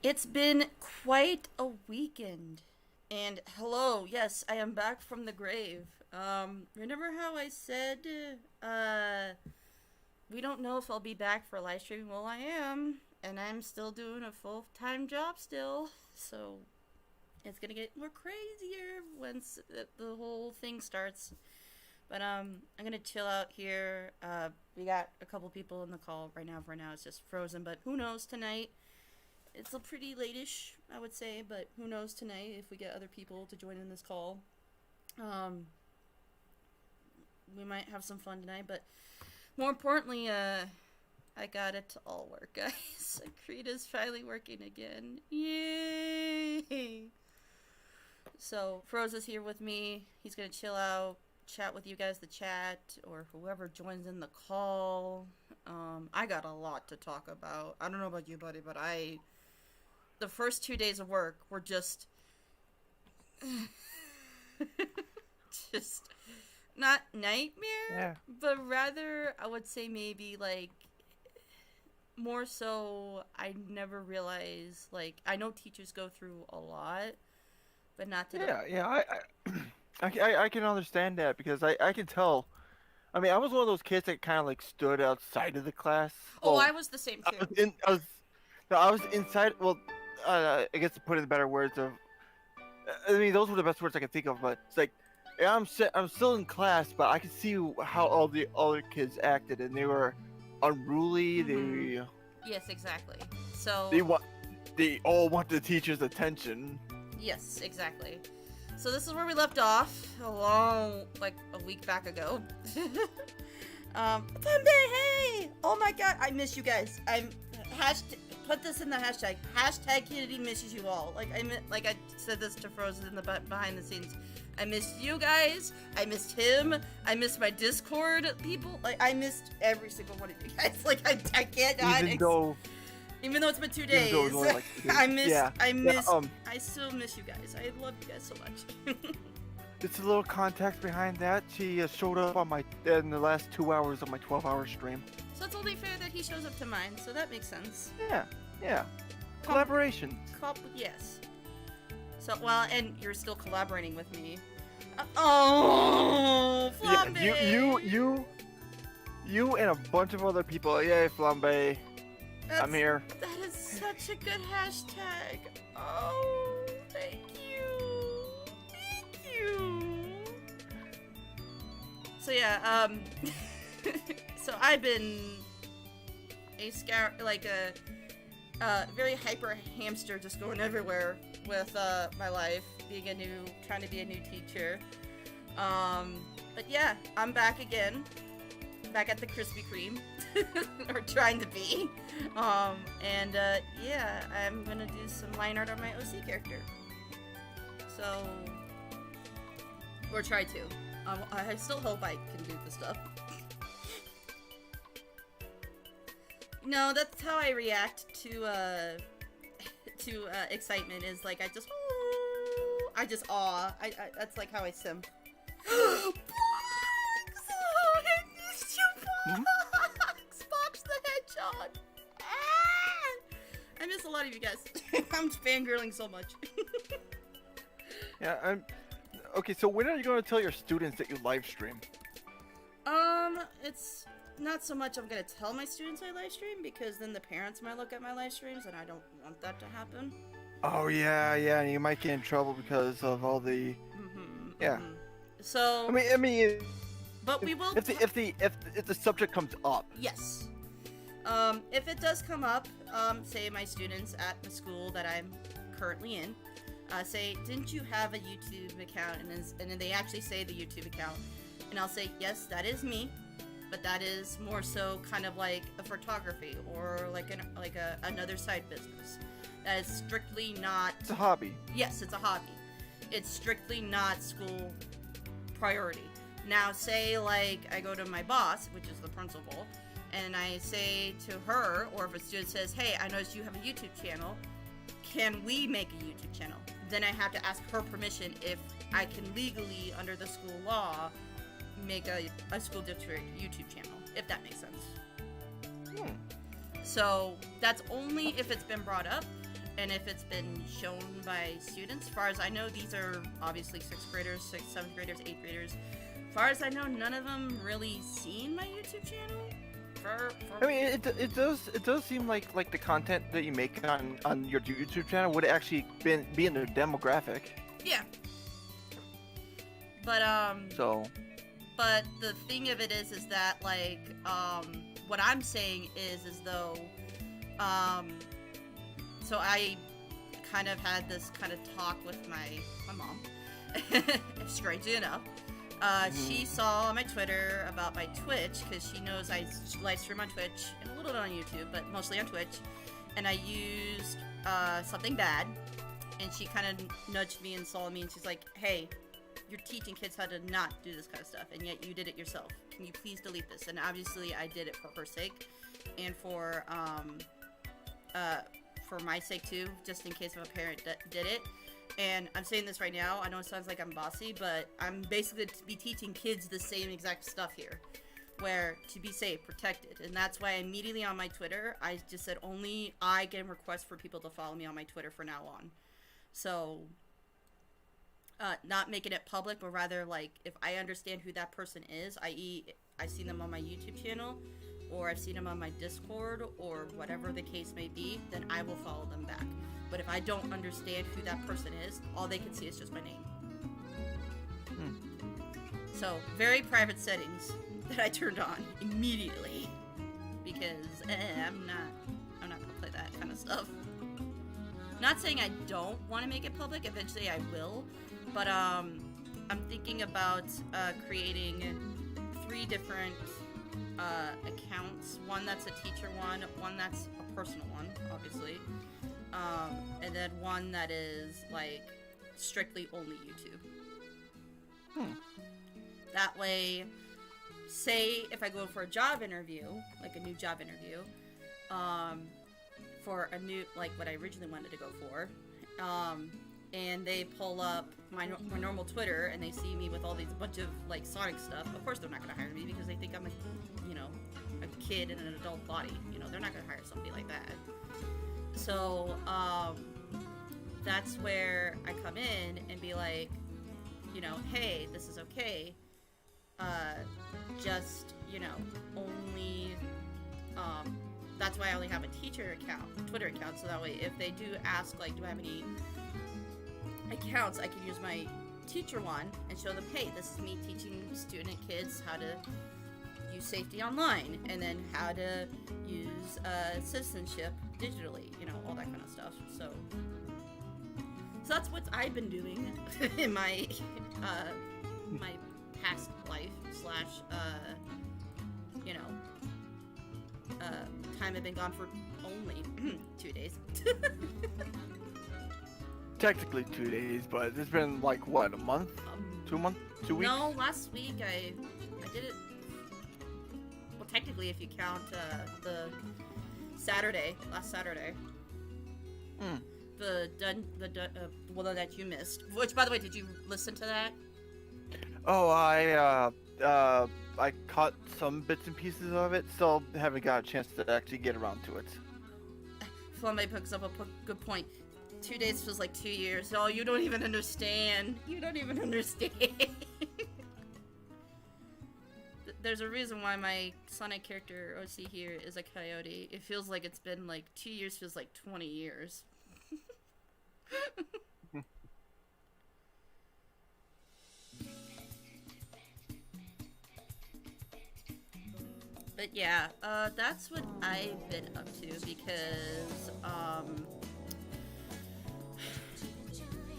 It's been quite a weekend. And hello, yes, I am back from the grave. Remember how I said, uh, we don't know if I'll be back for live streaming? Well, I am, and I'm still doing a full time job still. So it's gonna get more crazier once the whole thing starts. But I'm gonna chill out here. We got a couple people in the call right now. For now, it's just frozen. But who knows tonight? It's a pretty late-ish, I would say, but who knows tonight if we get other people to join in this call. Um, we might have some fun tonight, but more importantly, I got it to all work, guys. Akrita's finally working again. Yay! So Froze is here with me. He's gonna chill out, chat with you guys, the chat, or whoever joins in the call. I got a lot to talk about. I don't know about you, buddy, but the first 2 days of work were just just not nightmare, Yeah. but rather I would say maybe like more so I never realized, like, I know teachers go through a lot, but not to the. Yeah. I can understand that because I can tell. I mean, I was one of those kids that kind of like stood outside of the class. Oh, I Well, was the same I too. was in. I was. No, I was inside. Well, I guess to put it in better words of. I mean, those were the best words I could think of. But it's like, yeah, I'm still in class, but I could see how all the other kids acted, and they were unruly. Mm-hmm. Yes, exactly. They So want. They all want the teacher's attention. yes, exactly. So this is where we left off like a week back ago. Sunday, hey! Oh my god, I miss you guys. Put this in the hashtag. Hashtag Kennedy misses you all. Like I said this to Frozen in the behind the scenes. I missed you guys. I missed him. I missed my Discord people. Like I missed every single one of you guys. Like I can't not. Even though it's been 2 days, Even though it was only like 2 days. I still miss you guys. I love you guys so much. Just a little context behind that. She showed up on my in the last 2 hours of my 12-hour stream. So it's only fair that he shows up to mine, so that makes sense. Yeah. Collaboration. Yes. So, well, and you're still collaborating with me. Oh, Flambe! Yeah, you and a bunch of other people. Yay, Flambe. I'm here. That is such a good hashtag. Oh, thank you. Thank you. So yeah, so I've been a very hyper hamster, just going everywhere with my life, trying to be a new teacher. But yeah, I'm back again, back at the Krispy Kreme, or trying to be. Yeah, I'm gonna do some line art on my OC character. So, or try to. I still hope I can do the stuff. No, that's how I react to excitement. Is like I just awe. I that's like how I sim. Box! Oh, I missed you, Hmm? Box! Box the Hedgehog! Ah! I miss a lot of you guys. I'm fangirling so much. Yeah. Okay. So when are you going to tell your students that you live stream? It's not so much I'm gonna tell my students I live stream, because then the parents might look at my live streams, and I don't want that to happen. Oh yeah. You might get in trouble because of all the. Yeah. So, I mean, but we will. if the subject comes up. Yes. If it does come up, say my students at the school that I'm currently in, say, didn't you have a YouTube account? And then they actually say the YouTube account, and I'll say, yes, that is me, but that is more so kind of like a photography or like another side business. That is strictly not. It's a hobby. Yes, it's a hobby. It's strictly not school priority. Now, say like I go to my boss, which is the principal, and I say to her, or if a student says, hey, I noticed you have a YouTube channel, can we make a YouTube channel? Then I have to ask her permission if I can legally, under the school law, make a school district YouTube channel, if that makes sense. Hmm. So that's only if it's been brought up. and if it's been shown by students. As far as I know, these are obviously 6th graders, 6th, 7th graders, 8th graders. As far as I know, none of them really seen my YouTube channel. I mean, it does seem like the content that you make on your YouTube channel would actually be in their demographic. Yeah. But So. But the thing of it is that like what I'm saying is though so I kind of had this kind of talk with my mom. Strangely enough. She saw on my Twitter about my Twitch, because she knows I live stream on Twitch and a little bit on YouTube, but mostly on Twitch. And I used something bad, and she kind of nudged me and saw me, and she's like, "Hey, you're teaching kids how to not do this kind of stuff, and yet you did it yourself. Can you please delete this?" And obviously, I did it for her sake, and for my sake too, just in case if a parent did it. And I'm saying this right now, I know it sounds like I'm bossy, but I'm basically to be teaching kids the same exact stuff here. Where to be safe, protected. And that's why immediately on my Twitter, I just said only I get requests for people to follow me on my Twitter from now on. So, not making it public, but rather like if I understand who that person is, i.e. I've seen them on my YouTube channel, or I've seen them on my Discord, or whatever the case may be, then I will follow them back. But if I don't understand who that person is, all they can see is just my name. So, very private settings that I turned on immediately, because I'm not gonna play that kind of stuff. Not saying I don't want to make it public, eventually I will, but I'm thinking about creating 3 different accounts. One that's a teacher one that's a personal one, obviously, and then one that is like strictly only YouTube. That way, say if I go for a job interview, like a new job interview, for a new, like what I originally wanted to go for, and they pull up my normal Twitter and they see me with all these bunch of like Sonic stuff, of course they're not going to hire me because they think I'm a kid in an adult body. They're not going to hire somebody like that. So that's where I come in and be like, hey, this is okay. Just, only, that's why I only have a teacher account, Twitter account, so that way if they do ask, like, do I have any accounts, I can use my teacher one and show them, hey, this is me teaching student kids how to use safety online, and then how to use citizenship digitally, all that kind of stuff. So that's what I've been doing in my my past life slash time I've been gone for only 2 days. Technically 2 days, but it's been like what, a month? 2 months? 2 weeks? No, last week I did it. Well, technically, if you count the last Saturday. The one that you missed. Which, by the way, did you listen to that? Oh, I caught some bits and pieces of it. Still haven't got a chance to actually get around to it. Flambe picks up a good point. 2 days feels like 2 years. Oh, you don't even understand. You don't even understand. There's a reason why my Sonic character OC here is a coyote. It feels like it's been like 2 years, feels like 20 years. But yeah, that's what I've been up to because,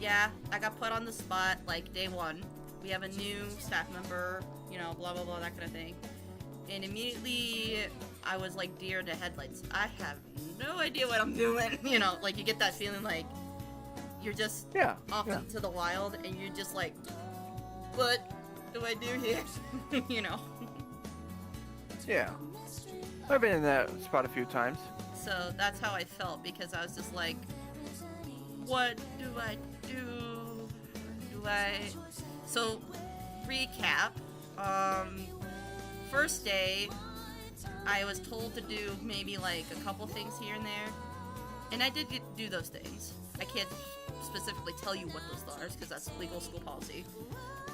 yeah, I got put on the spot, like, day one. We have a new staff member, blah, blah, blah, that kind of thing. And immediately, I was, like, deer in the headlights. I have no idea what I'm doing. Like, you get that feeling like you're just off into the wild, and you're just like, what do I do here? Yeah. I've been in that spot a few times. So that's how I felt, because I was just like, what do I do? So, recap. First day, I was told to do maybe like a couple things here and there. and I did do those things. I can't specifically tell you what those are because that's legal school policy.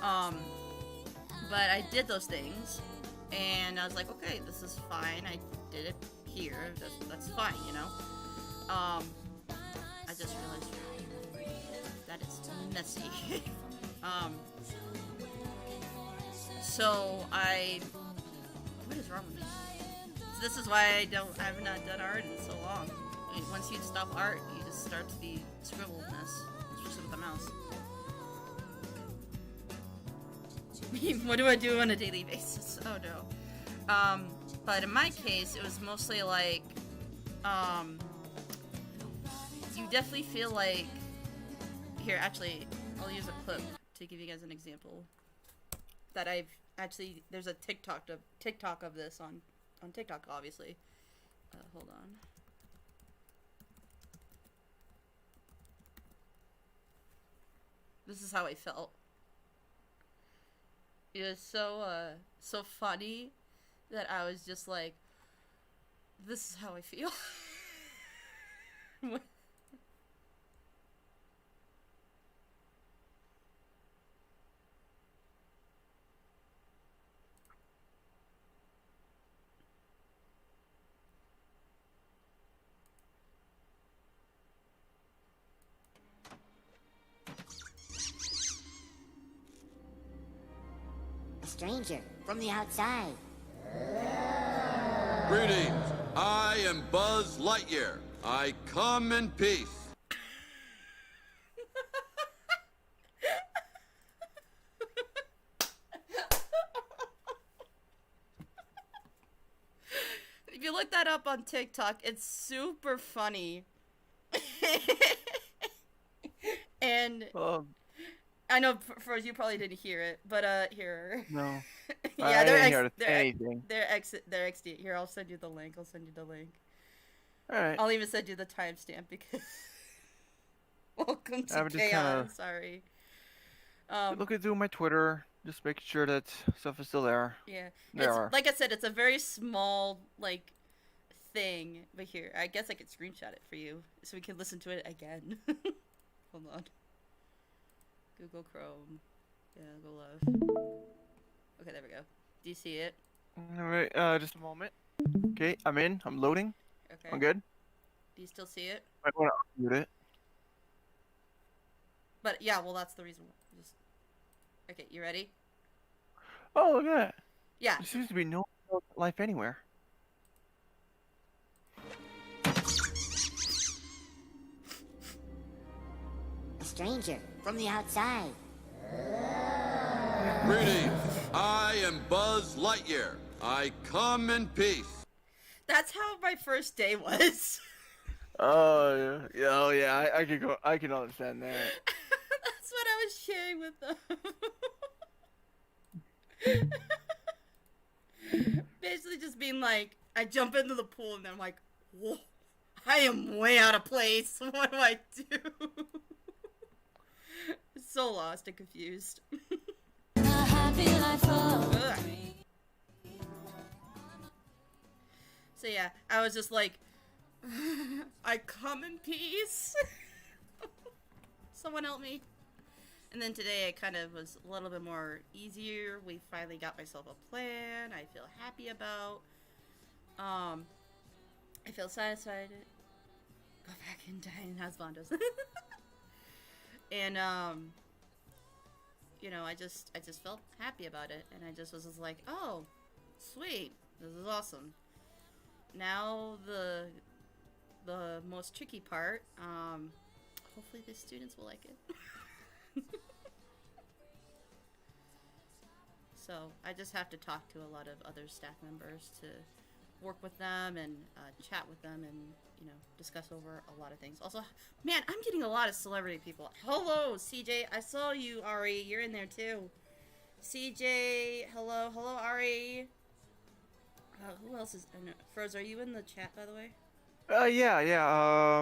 But I did those things, and I was like, okay, this is fine. I did it here. That's fine, you know. I just realized that is messy. So what is wrong with me? So this is why I have not done art in so long. I mean, once you stop art, you just start to be scribbleness, especially with the mouse. What do I do on a daily basis? Oh no. But in my case, it was mostly like, you definitely feel like, here, actually, I'll use a clip to give you guys an example that I've actually, there's a TikTok of this on TikTok, obviously. Hold on. This is how I felt. It was so funny that I was just like, this is how I feel. A stranger from the outside. Greetings, I am Buzz Lightyear. I come in peace. If you look that up on TikTok, it's super funny. And I know for you probably didn't hear it, but here. No. Yeah, I didn't hear anything. They're XD. Here, I'll send you the link. All right. I'll even send you the timestamp because welcome to chaos. Sorry. Looking through my Twitter, just making sure that stuff is still there. Yeah. There. Like I said, it's a very small thing. But here, I guess I could screenshot it for you so we can listen to it again. Hold on. Google Chrome. Yeah, go live. Okay, there we go. Do you see it? All right. Just a moment. Okay, I'm in. I'm loading. Okay. I'm good. Do you still see it? I want to unmute it. But yeah, well, that's the reason. Okay, you ready? Oh, look at that. Yeah. There seems to be no life anywhere. A stranger from the outside. Greetings, I am Buzz Lightyear. I come in peace. That's how my first day was. Oh yeah. Yeah. Oh yeah. I can go. I can understand that. That's what I was sharing with them. Basically, just being like, I jump into the pool and then I'm like, whoa, I am way out of place. What do I do? So lost and confused. Ugh. So yeah, I was just like, I come in peace. Someone help me. And then today it kind of was a little bit more easier. We finally got myself a plan I feel happy about. I feel satisfied. Go back in time as Bondos. And you know, I just felt happy about it, and I just was like, oh, sweet, this is awesome. Now the most tricky part, hopefully the students will like it. So I just have to talk to a lot of other staff members to work with them and chat with them and, you know, discuss over a lot of things. Also, man, I'm getting a lot of celebrity people. Hello, CJ. I saw you, Ari. You're in there too. CJ, hello, Ari. Who else is? Froze, are you in the chat, by the way? Yeah.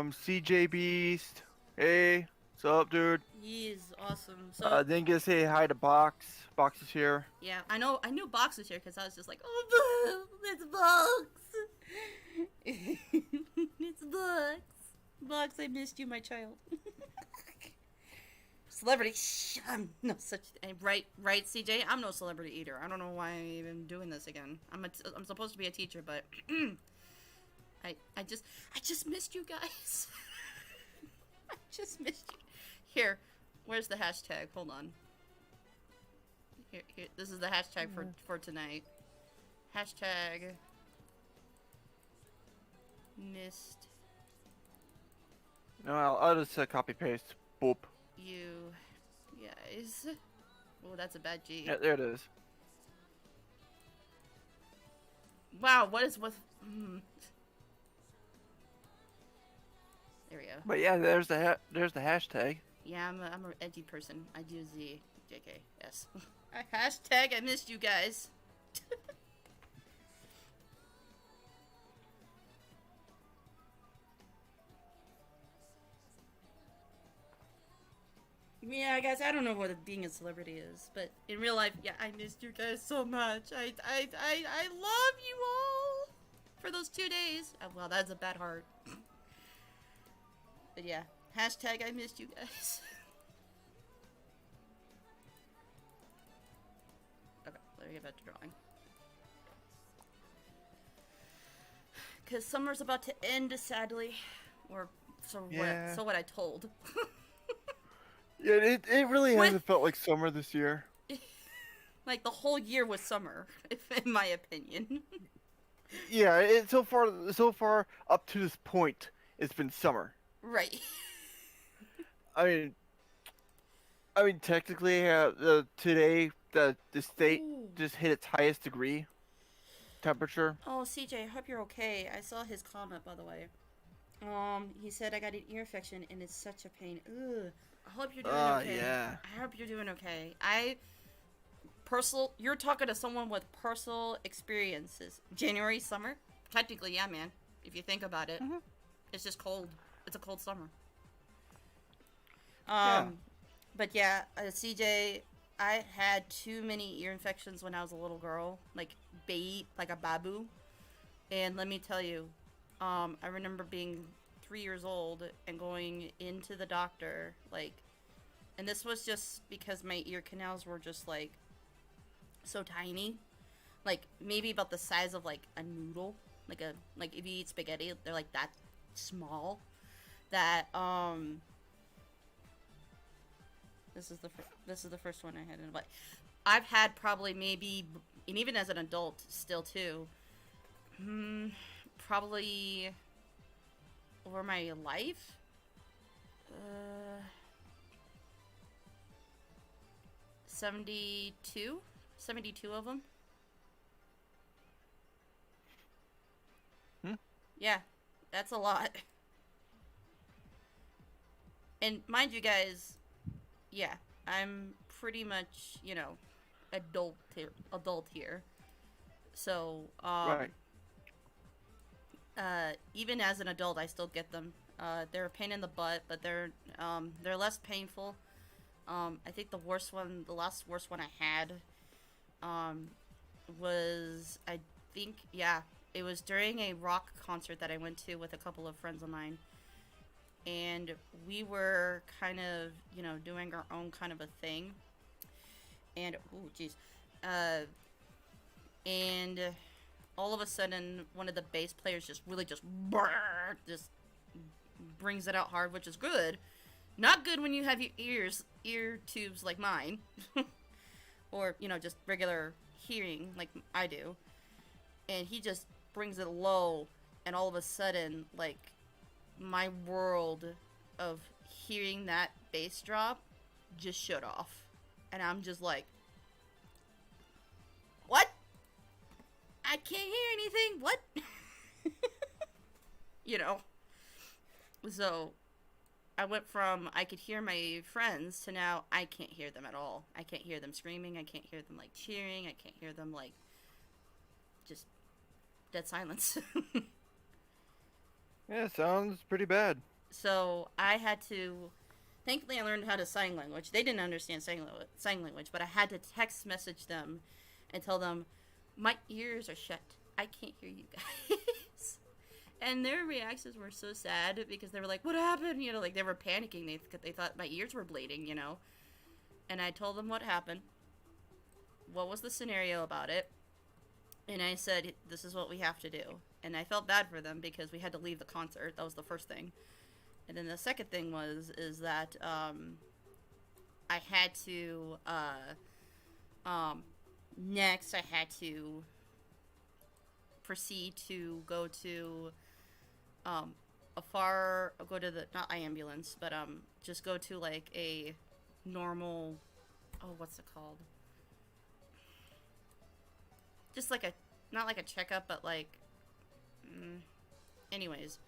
CJ Beast. Hey, what's up, dude? He's awesome. So Didn't get to say hi to Box. Box is here. yeah, I knew Box was here because I was just like, oh, it's Box. It's Box. Box, I missed you, my child. Celebrity. Shh, I'm no such. Right, CJ. I'm no celebrity eater. I don't know why I'm even doing this again. I'm supposed to be a teacher, but I just missed you guys. I just missed you. Here, where's the hashtag? Hold on. Here, this is the hashtag for tonight. Hashtag missed No, I'll just copy paste. Boop. you guys. Oh, that's a bad G. Yeah, there it is. Wow, what is with? There we go. But yeah, there's the hashtag. Yeah, I'm an edgy person. I do Z, JK, yes. Hashtag I missed you guys. Yeah, guys, I don't know what being a celebrity is, but in real life, yeah, I missed you guys so much. I love you all for those 2 days. Oh, well, that's a bad heart. But yeah, hashtag I missed you guys. Okay, let me get back to drawing. Because summer's about to end, sadly. Or so, Yeah. what I told. Yeah, it really hasn't felt like summer this year. Like, the whole year was summer, in my opinion. Yeah, so far up to this point, it's been summer. Right. I mean, technically, today the state just hit its highest degree temperature. Oh, CJ, I hope you're okay. I saw his comment, by the way. He said I got an ear infection and it's such a pain. Ugh. I hope you're doing okay. Yeah. I hope you're doing okay. You're talking to someone with personal experiences. January, summer? Technically, yeah, man. If you think about it. Mm-hmm. It's just cold. It's a cold summer. Yeah. But yeah, CJ, I had too many ear infections when I was a little girl. Like a babu. And let me tell you, I remember being 3 years old and going into the doctor, like, and this was just because my ear canals were just like so tiny, like maybe about the size of like a noodle, like if you eat spaghetti, they're like that small. That this is the first one I had in, but I've had probably maybe, and even as an adult still too, probably over my life, 72 of them. Yeah, that's a lot. And mind you guys, yeah, I'm pretty much, adult here. So, Right. Even as an adult, I still get them. They're a pain in the butt, but they're less painful. I think the last worst one I had, was, it was during a rock concert that I went to with a couple of friends of mine. And we were kind of, doing our own kind of a thing. And, ooh, jeez. And all of a sudden, one of the bass players just just brings it out hard, which is good. Not good when you have your ear tubes like mine. Or, just regular hearing like I do. And he just brings it low, and all of a sudden, like, my world of hearing that bass drop just shut off. And I'm just like, what? I can't hear anything. What? So I went from I could hear my friends to now I can't hear them at all. I can't hear them screaming. I can't hear them like cheering. I can't hear them like just dead silence. Yeah, sounds pretty bad. So I had to, thankfully I learned how to sign language. They didn't understand sign language, but I had to text message them and tell them, my ears are shut. I can't hear you guys. And their reactions were so sad because they were like, "What happened?" You know, like they were panicking. They thought my ears were bleeding. You know, and I told them what happened. What was the scenario about it? And I said, "This is what we have to do." And I felt bad for them because we had to leave the concert. That was the first thing. And then the second thing is that I had to next I had to proceed to go to go to the, not ambulance, but just go to like a normal, oh, what's it called? Just like a, not like a checkup, but like, anyways.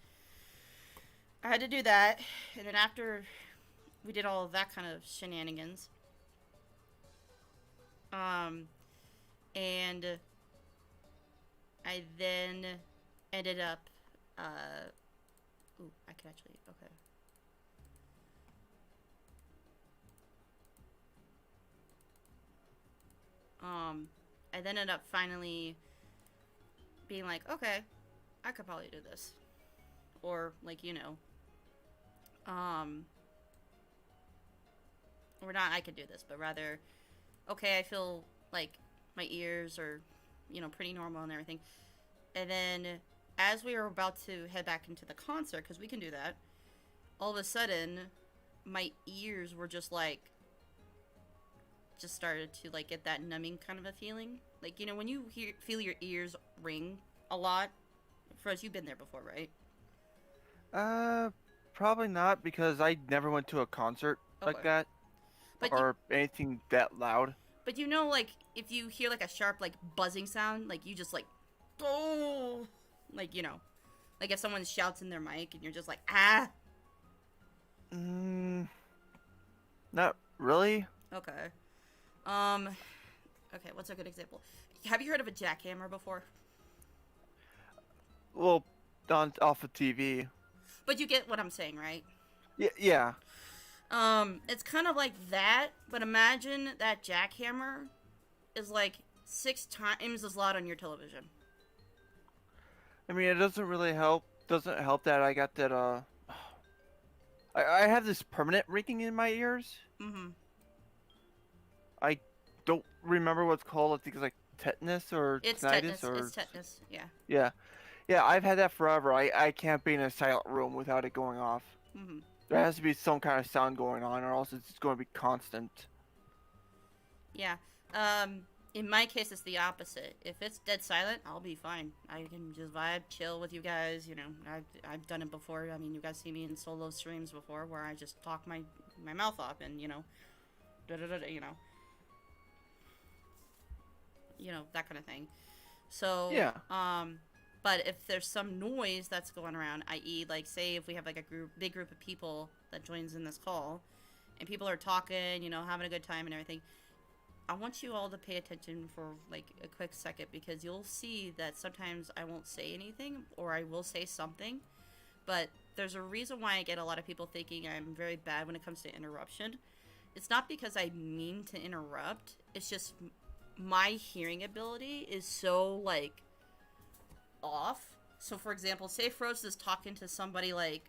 I had to do that, and then after we did all of that kind of shenanigans, and I then ended up, ooh, I could actually, okay. I then ended up finally being like, okay, I could probably do this. Or, like, you know, or not I could do this, but rather, okay, I feel like my ears are, you know, pretty normal and everything. And then, as we were about to head back into the concert, because we can do that, all of a sudden, my ears were just like, just started to like get that numbing kind of a feeling. Like, you know, when you feel your ears ring a lot. Froze, you've been there before, right? Probably not, because I never went to a concert like Okay. that, But or anything that loud. but you know, like, if you hear like a sharp like buzzing sound, like you just like, oh, like, you know, like if someone shouts in their mic and you're just like, ah. Not really. Okay. Okay, what's a good example? Have you heard of a jackhammer before? Well, off of TV. But you get what I'm saying, right? Yeah. It's kind of like that, but imagine that jackhammer is like 6 times as loud on your television. I mean, it doesn't really help. Doesn't help that I got that. I have this permanent ringing in my ears. Mm-hmm. I don't remember what's called. I think it's like tetanus or It's tinnitus tetanus. or It's tetanus. Yeah. yeah. Yeah, I've had that forever. I can't be in a silent room without it going off. Mm-hmm. There has to be some kind of sound going on, or else it's going to be constant. Yeah. In my case, it's the opposite. If it's dead silent, I'll be fine. I can just vibe, chill with you guys. You know, I've done it before. I mean, you guys see me in solo streams before, where I just talk my mouth off and you know, you know that kind of thing. So Yeah. But if there's some noise that's going around, i.e., like, say if we have like a big group of people that joins in this call, and people are talking, you know, having a good time and everything, I want you all to pay attention for like a quick second, because you'll see that sometimes I won't say anything, or I will say something, but there's a reason why I get a lot of people thinking I'm very bad when it comes to interruption. It's not because I mean to interrupt. It's just my hearing ability is so like off. So for example, say Froze is talking to somebody, like,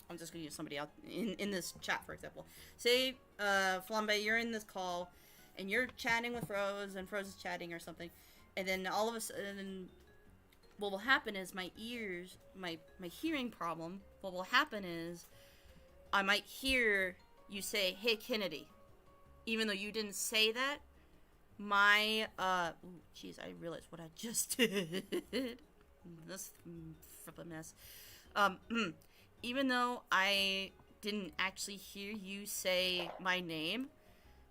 I'm just gonna use somebody out in this chat, for example. Say Flambe, you're in this call and you're chatting with Froze and Froze is chatting or something, and then all of a sudden what will happen is my ears, my hearing problem, what will happen is I might hear you say, "Hey Kennedy," even though you didn't say that. My jeez, I realized what I just did. This flippin' mess. Even though I didn't actually hear you say my name,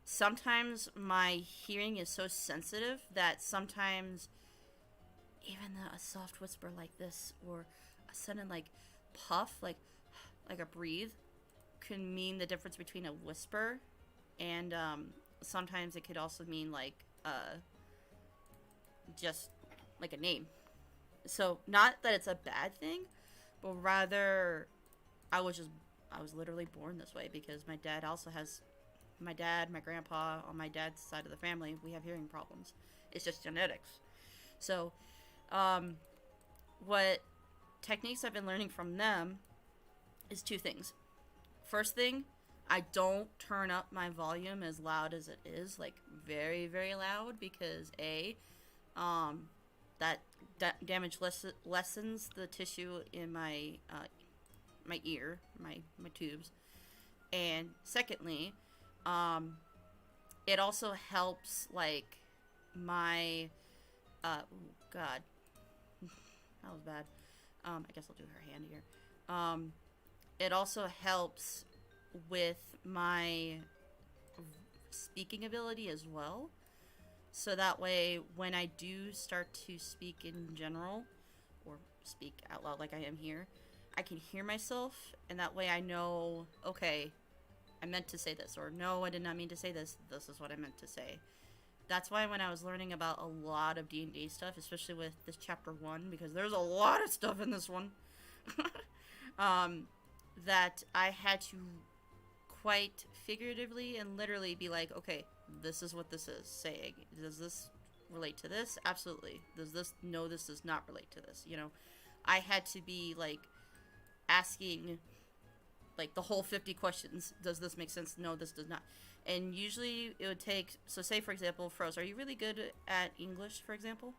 sometimes my hearing is so sensitive that sometimes even a soft whisper like this, or a sudden like puff, like a breathe, can mean the difference between a whisper and sometimes it could also mean like just like a name. So not that it's a bad thing, but rather I was literally born this way, because my dad, my grandpa, on my dad's side of the family, we have hearing problems. It's just genetics. So what techniques I've been learning from them is two things. First thing, I don't turn up my volume as loud as it is, like very, very loud, because that damage lessens the tissue in my my ear, my tubes, and secondly, it also helps like my oh god, that was bad. I guess I'll do her hand here. It also helps with my speaking ability as well. So that way, when I do start to speak in general, or speak out loud like I am here, I can hear myself, and that way I know, okay, I meant to say this, or no, I did not mean to say this, this is what I meant to say. That's why when I was learning about a lot of D&D stuff, especially with this chapter 1, because there's a lot of stuff in this one, that I had to quite figuratively and literally be like, okay, this is what this is saying. Does this relate to this? Absolutely. Does this? No, this does not relate to this. You know, I had to be like asking like the whole 50 questions. Does this make sense? No, this does not. And usually it would take, so say for example, Froze, are you really good at English, for example?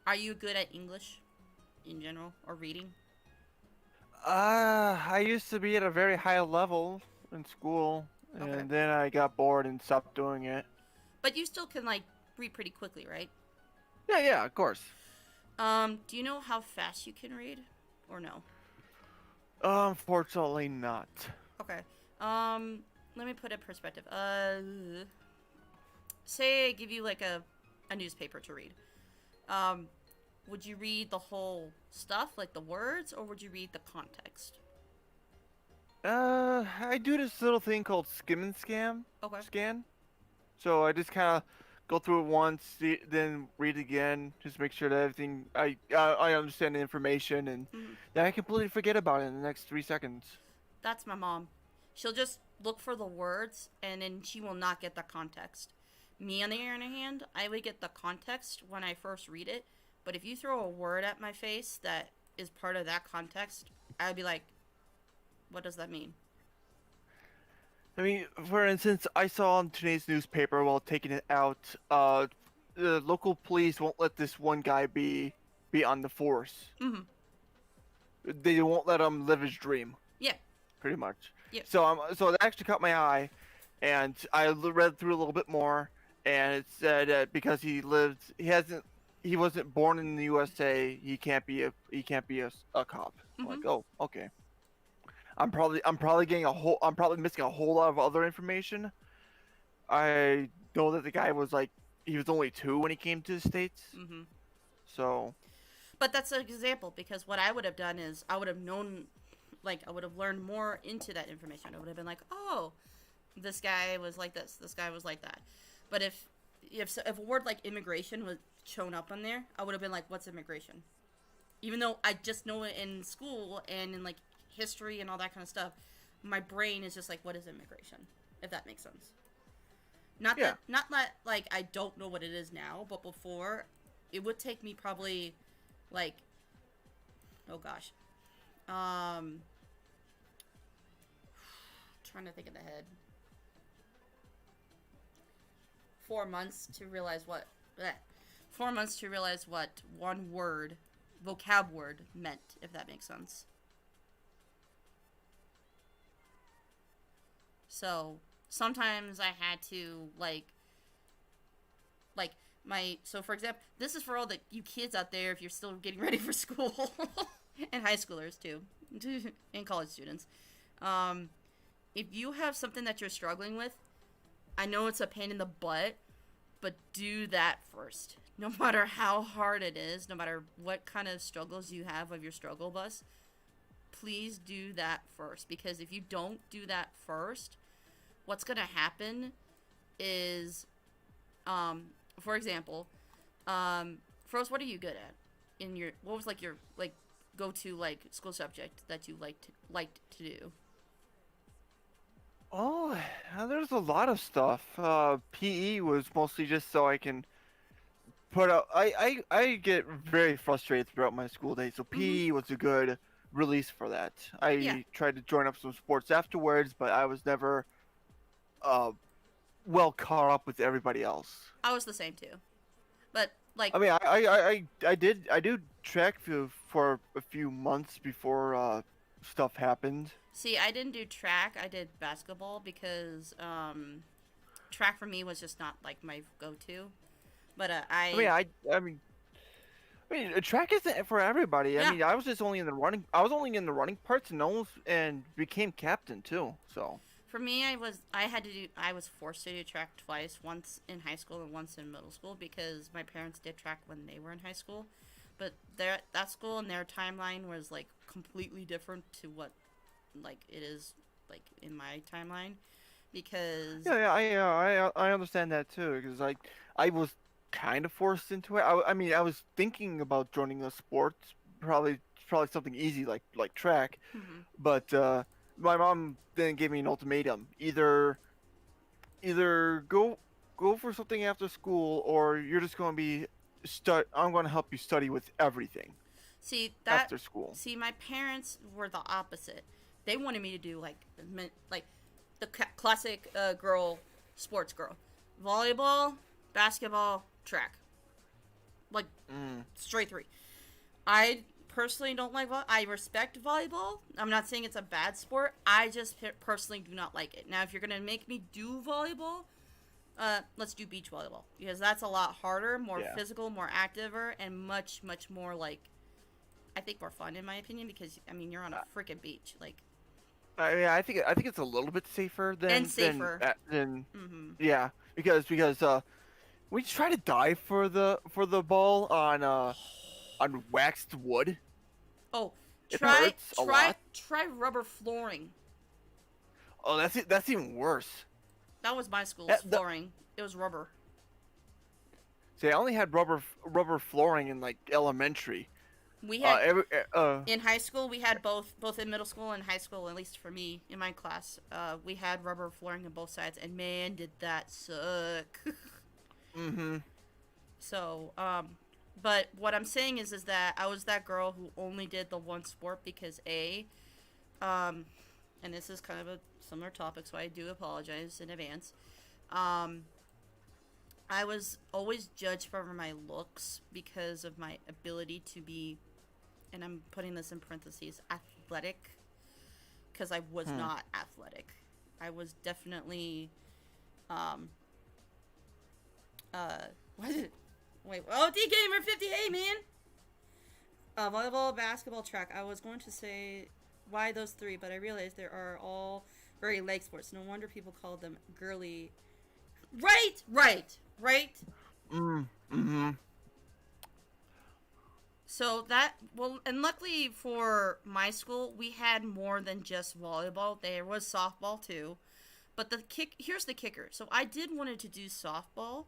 Are you good at English in general, or reading? I used to be at a very high level in school, and Okay. then I got bored and stopped doing it. But you still can like read pretty quickly, right? Yeah, of course. Do you know how fast you can read, or no? Unfortunately not. Okay. Let me put it in perspective. Say I give you like a newspaper to read. Would you read the whole stuff, like the words, or would you read the context? I do this little thing called skim and Okay. scan. So I just kind of go through it once, then read it again, just make sure that everything I understand the information, and Mhm. then I completely forget about it in the next 3 seconds. That's my mom. She'll just look for the words, and then she will not get the context. Me, on the other hand, I would get the context when I first read it, but if you throw a word at my face that is part of that context, I'd be like, what does that mean? I mean, for instance, I saw in today's newspaper while taking it out, the local police won't let this one guy be on the force. Mm-hmm. They won't let him live his dream, Yeah. pretty much. Yeah. So that actually caught my eye, and I read through a little bit more, and it said that because he wasn't born in the USA, he can't be a cop. I'm like, Mm-hmm. oh, okay. I'm probably missing a whole lot of other information. I know that the guy was like, he was only 2 when he came to the States. Mm-hmm. So, But that's an example, because what I would have done is I would have known, like, I would have learned more into that information. I would have been like, oh, this guy was like this guy was like that. But if a word like immigration was shown up on there, I would have been like, what's immigration? Even though I just know it in school and in like history and all that kind of stuff, my brain is just like, what is immigration? If that makes sense. Not Yeah. that like I don't know what it is now, but before it would take me probably like, oh gosh, trying to think in the head, 4 months to realize what 4 months to realize what one word, vocab word, meant, if that makes sense. So sometimes I had to like so for example, this is for all the you kids out there if you're still getting ready for school and high schoolers too and college students. If you have something that you're struggling with, I know it's a pain in the butt, but do that first. No matter how hard it is, no matter what kind of struggles you have of your struggle bus, please do that first. Because if you don't do that first, what's going to happen is, for example, Froze, what are you good at? What was like your like go-to like school subject that you liked to do? oh, there's a lot of stuff. PE was mostly just so I can put out. I get very frustrated throughout my school day. So Mm-hmm. PE was a good release for that. Yeah, I tried to join up some sports afterwards, but I was never uh well caught up with everybody else. I was the same too. But like, I mean, I do track for a few months before stuff happened. see, I didn't do track. I did basketball because track for me was just not like my go-to. But I mean, track isn't for everybody. I yeah. mean, I was just only in the running. I was only in the running parts, and almost and became captain too. So. For me, I was forced to do track twice, once in high school and once in middle school because my parents did track when they were in high school. But that school and their timeline was like completely different to what like it is like in my timeline because I understand that too because I was kind of forced into it. I mean, I was thinking about joining a sport, probably something easy like track, mhm. but my mom then gave me an ultimatum: either go for something after school, or you're just going to be I'm going to help you study with everything See after school. see my parents were the opposite. They wanted me to do like the classic girl sports girl, volleyball, basketball, track, like straight three. I personally don't like I respect volleyball. I'm not saying it's a bad sport. I just personally do not like it. Now, if you're gonna make me do volleyball, let's do beach volleyball because that's a lot harder, more physical, more active, and much more like I think more fun in my opinion because I mean you're on a freaking beach like. I mean, I think it's a little bit safer And safer. than Mm-hmm. yeah, because we try to dive for the ball on waxed wood. Oh, It try hurts a lot. try rubber flooring. Oh, that's even worse. That was my school's That- the- flooring. It was rubber. See, I only had rubber flooring in like elementary. We had Every in high school we had both in middle school and high school, at least for me in my class. We had rubber flooring on both sides, and man, did that suck. mm-hmm. So, but what I'm saying is that I was that girl who only did the one sport because and this is kind of a similar topic, so I do apologize in advance. I was always judged for my looks because of my ability to be, and I'm putting this in parentheses, athletic, because I was not athletic. I was definitely, what is it? Wait, oh, D-Gamer 58, man! Volleyball, basketball, track. I was going to say why those three, but I realized they are all very leg sports. No wonder people call them girly. Right. Mm-hmm. So that, well, and luckily for my school, we had more than just volleyball. There was softball too. But here's the kicker. So I did wanted to do softball,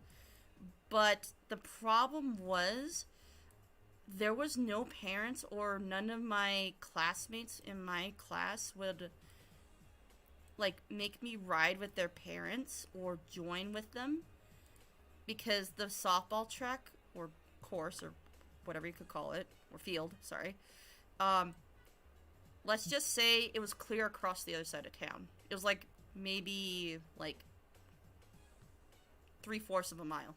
but the problem was there was no parents or none of my classmates in my class would like make me ride with their parents or join with them because the softball track or course or whatever you could call it or field, sorry. Let's just say it was clear across the other side of town. It was like maybe like 3/4 of a mile.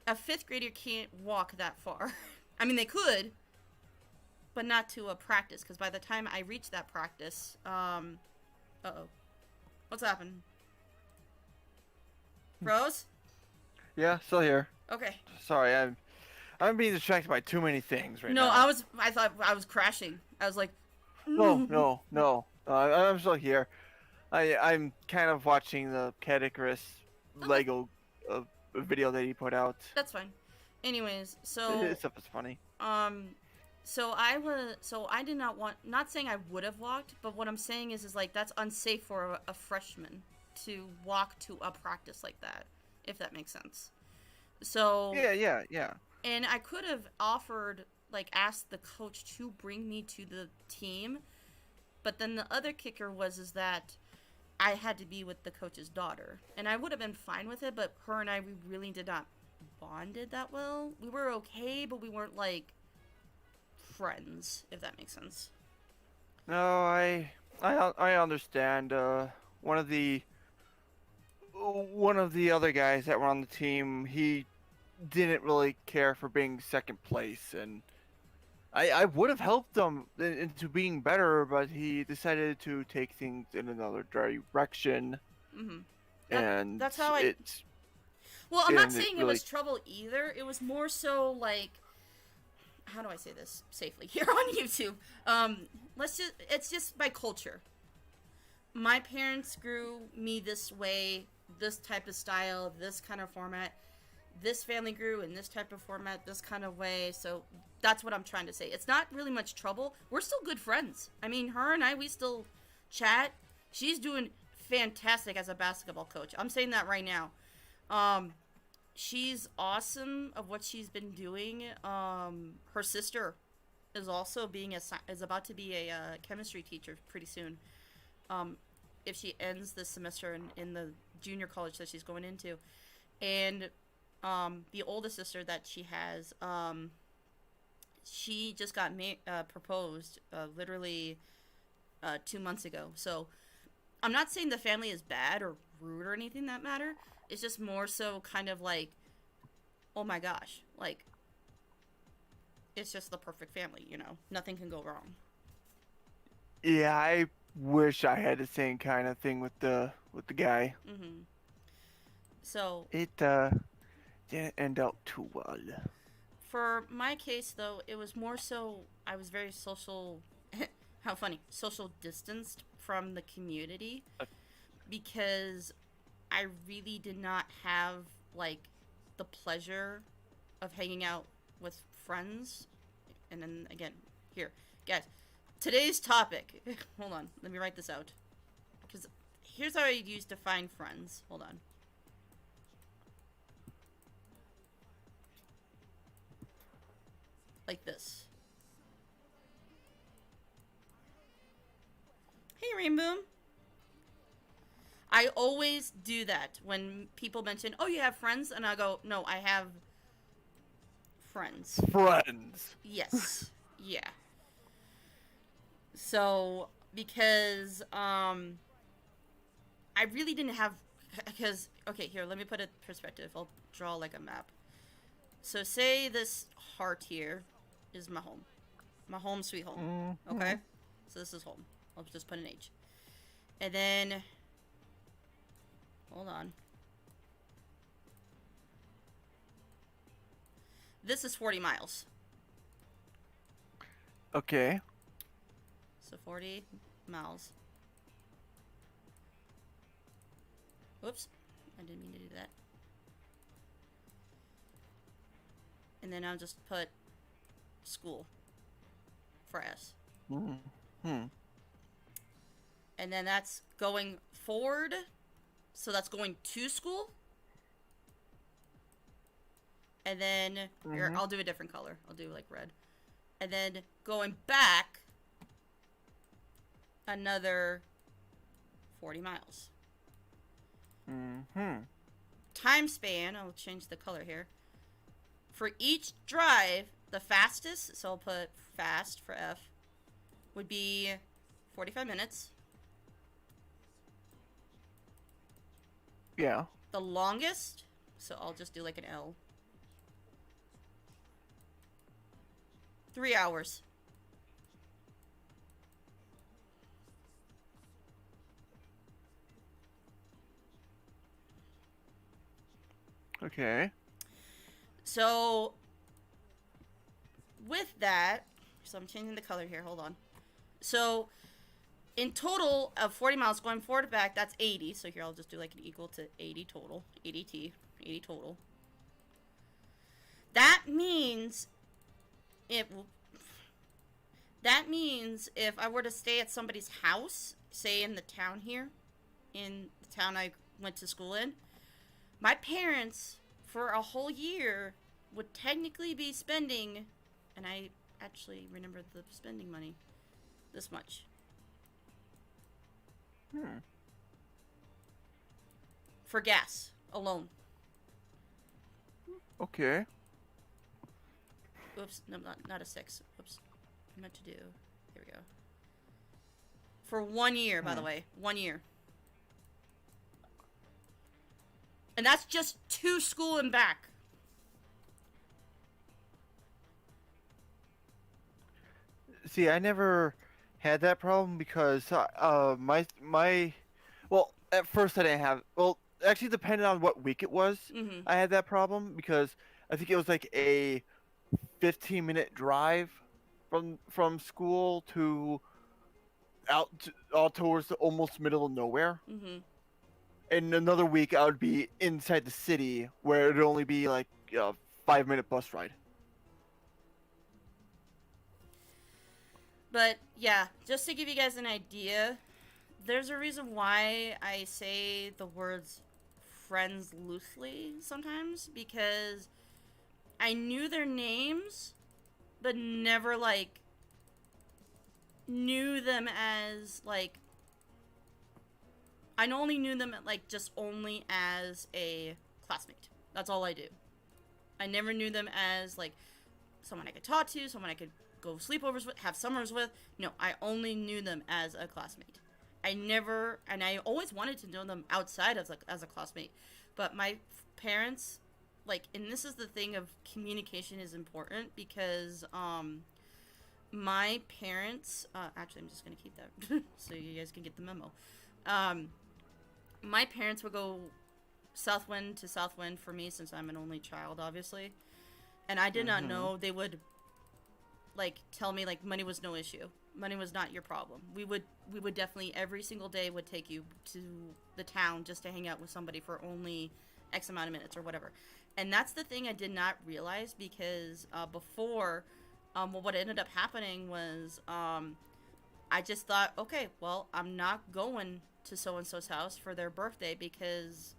A fifth grader can't walk that far. I mean, they could, but not to a practice, because by the time I reached that practice, uh-oh. What's happened? Rose? Yeah, still here. Okay. Sorry, I'm being distracted by too many things right now. No, I thought I was crashing. I was like, No. I'm still here. I'm kind of watching the Cat Icarus Lego video that he put out. that's fine. Anyways, so This stuff is funny. so I did not saying I would have walked, but what I'm saying is like that's unsafe for a freshman to walk to a practice like that, if that makes sense. So Yeah. and I could have offered, like, asked the coach to bring me to the team, but then the other kicker was that I had to be with the coach's daughter. And I would have been fine with it, but her and I, we really did not bonded that well. We were okay, but we weren't, like, friends, if that makes sense. No, I understand. One of the other guys that were on the team, he didn't really care for being second place, and I would have helped him into being better, but he decided to take things in another direction, Mm-hmm. and That's how I... it's Well, I'm not and it saying it really was trouble either. It was more so, like... How do I say this safely here on YouTube? It's just by culture. My parents grew me this way, this type of style, this kind of format. This family grew in this type of format, this kind of way. So that's what I'm trying to say. It's not really much trouble. We're still good friends. I mean, her and I, we still chat. She's doing fantastic as a basketball coach. I'm saying that right now. She's awesome of what she's been doing. Her sister is also is about to be a chemistry teacher pretty soon. If she ends this semester in the junior college that she's going into. And the oldest sister that she has, she just got proposed literally 2 months ago. So I'm not saying the family is bad or rude or anything that matter. It's just more so kind of like, oh my gosh, like, it's just the perfect family, you know? Nothing can go wrong. Yeah, I wish I had the same kind of thing with the guy. Mm-hmm. So It didn't end out too well. for my case, though, it was more so I was very social. How funny, social distanced from the community because I really did not have like the pleasure of hanging out with friends. And then again, here, guys, today's topic. Hold on, let me write this out because here's how I used to find friends. Hold on. Like this. Hey, Rainboom. I always do that when people mention, oh, you have friends? And I go, no, I have friends. Friends. Yes. Yeah. So, because, I really didn't have, because, okay, here, let me put it in perspective. I'll draw like a map. So, say this heart here is my home. My home, sweet home. Mm-hmm. Okay? So, this is home. I'll just put an H. And then... Hold on. This is 40 miles. Okay. So 40 miles. Whoops. I didn't mean to do that. And then I'll just put school for S. Mm-hmm. And then that's going forward. So that's going to school. And then, here, I'll do a different color. I'll do like red. And then going back another 40 miles. Mm-hmm. Time span, I'll change the color here. For each drive, the fastest, so I'll put fast for F, would be 45 minutes. Yeah. The longest, so I'll just do like an L. 3 hours. Okay. So, with that, so I'm changing the color here, hold on. So, in total of 40 miles going forward and back, that's 80. So here I'll just do like an equal to 80 total. 80 total. That means if I were to stay at somebody's house, say in the town here, in the town I went to school in, my parents for a whole year would technically be spending, and I actually remember the spending money, this much. for gas alone. Okay. Oops, no, not a 6. Oops, I meant to do. Here we go. For 1 year, by the way, 1 year. And that's just to school and back. See, I never had that problem because well, at first I didn't have. Well, actually, depending on what week it was, Mm-hmm. I had that problem because I think it was like a 15-minute drive from school to out towards the almost middle of nowhere. Mm-hmm. And another week I would be inside the city where it'd only be like a 5-minute bus ride. But yeah, just to give you guys an idea, there's a reason why I say the words friends loosely sometimes, because I knew their names, but never like knew them as like I only knew them like just only as a classmate. That's all I do. I never knew them as like someone I could talk to, someone I could go sleepovers with, have summers with. No, I only knew them as a classmate. I never, and I always wanted to know them outside of like as a classmate. But my parents, like, and this is the thing of communication is important because my parents, actually I'm just gonna keep that so you guys can get the memo. My parents would go Southwind to Southwind for me since I'm an only child, obviously. And I did not know they would, like, tell me, like, money was no issue. Money was not your problem. We would definitely, every single day, would take you to the town just to hang out with somebody for only X amount of minutes or whatever. And that's the thing I did not realize because before, well, what ended up happening was I just thought, okay, well, I'm not going to so-and-so's house for their birthday because,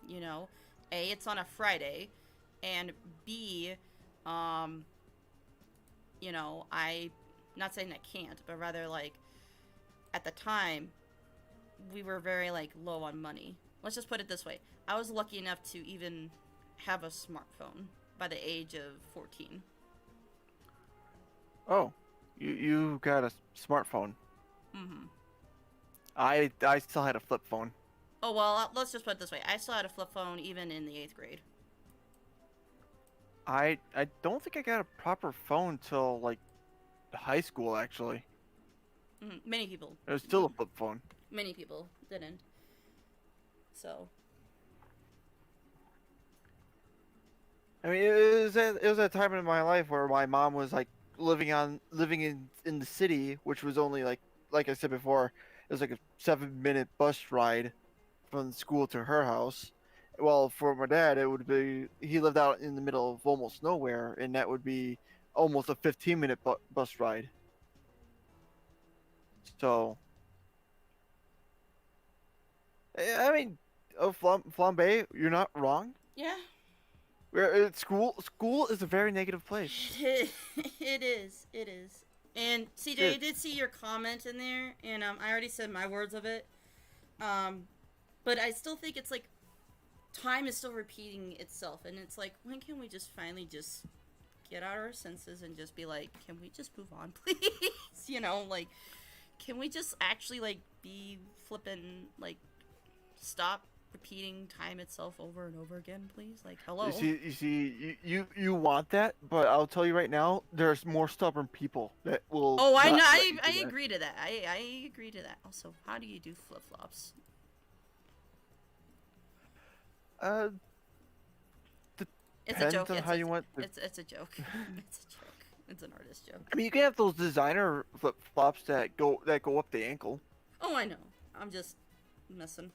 you know, A, it's on a Friday, and B, you know, not saying I can't, but rather, like, at the time, we were very, like, low on money. Let's just put it this way. I was lucky enough to even have a smartphone by the age of 14. Oh, you got a smartphone. Mm-hmm. I still had a flip phone. Oh, well, let's just put it this way. I still had a flip phone even in the 8th grade. I don't think I got a proper phone till like high school actually. Mm-hmm. Many people. It was still a flip phone. Many people didn't. So. I mean, it was a time in my life where my mom was like living in the city, which was only like I said before, it was like a 7-minute bus ride from school to her house. Well, for my dad, it would be he lived out in the middle of almost nowhere, and that would be almost a 15-minute bus ride. So, I mean, Flambe, you're not wrong. Yeah. School is a very negative place. It is. It is. And CJ, I did see your comment in there, and I already said my words of it. But I still think it's like time is still repeating itself, and it's like, when can we just finally just get out our senses and just be like, can we just move on, please? You know, like, can we just actually like be flippin', like, stop repeating time itself over and over again, please? Like, hello. You want that, but I'll tell you right now, there's more stubborn people that will. Oh, I not know. let you do I that. agree to that. I agree to that. Also, how do you do flip flops? It's a Depends joke. on how you want. It's a joke. It's a joke. It's an artist joke. I mean, you can have those designer flip flops that go up the ankle. Oh, I know. I'm just messing.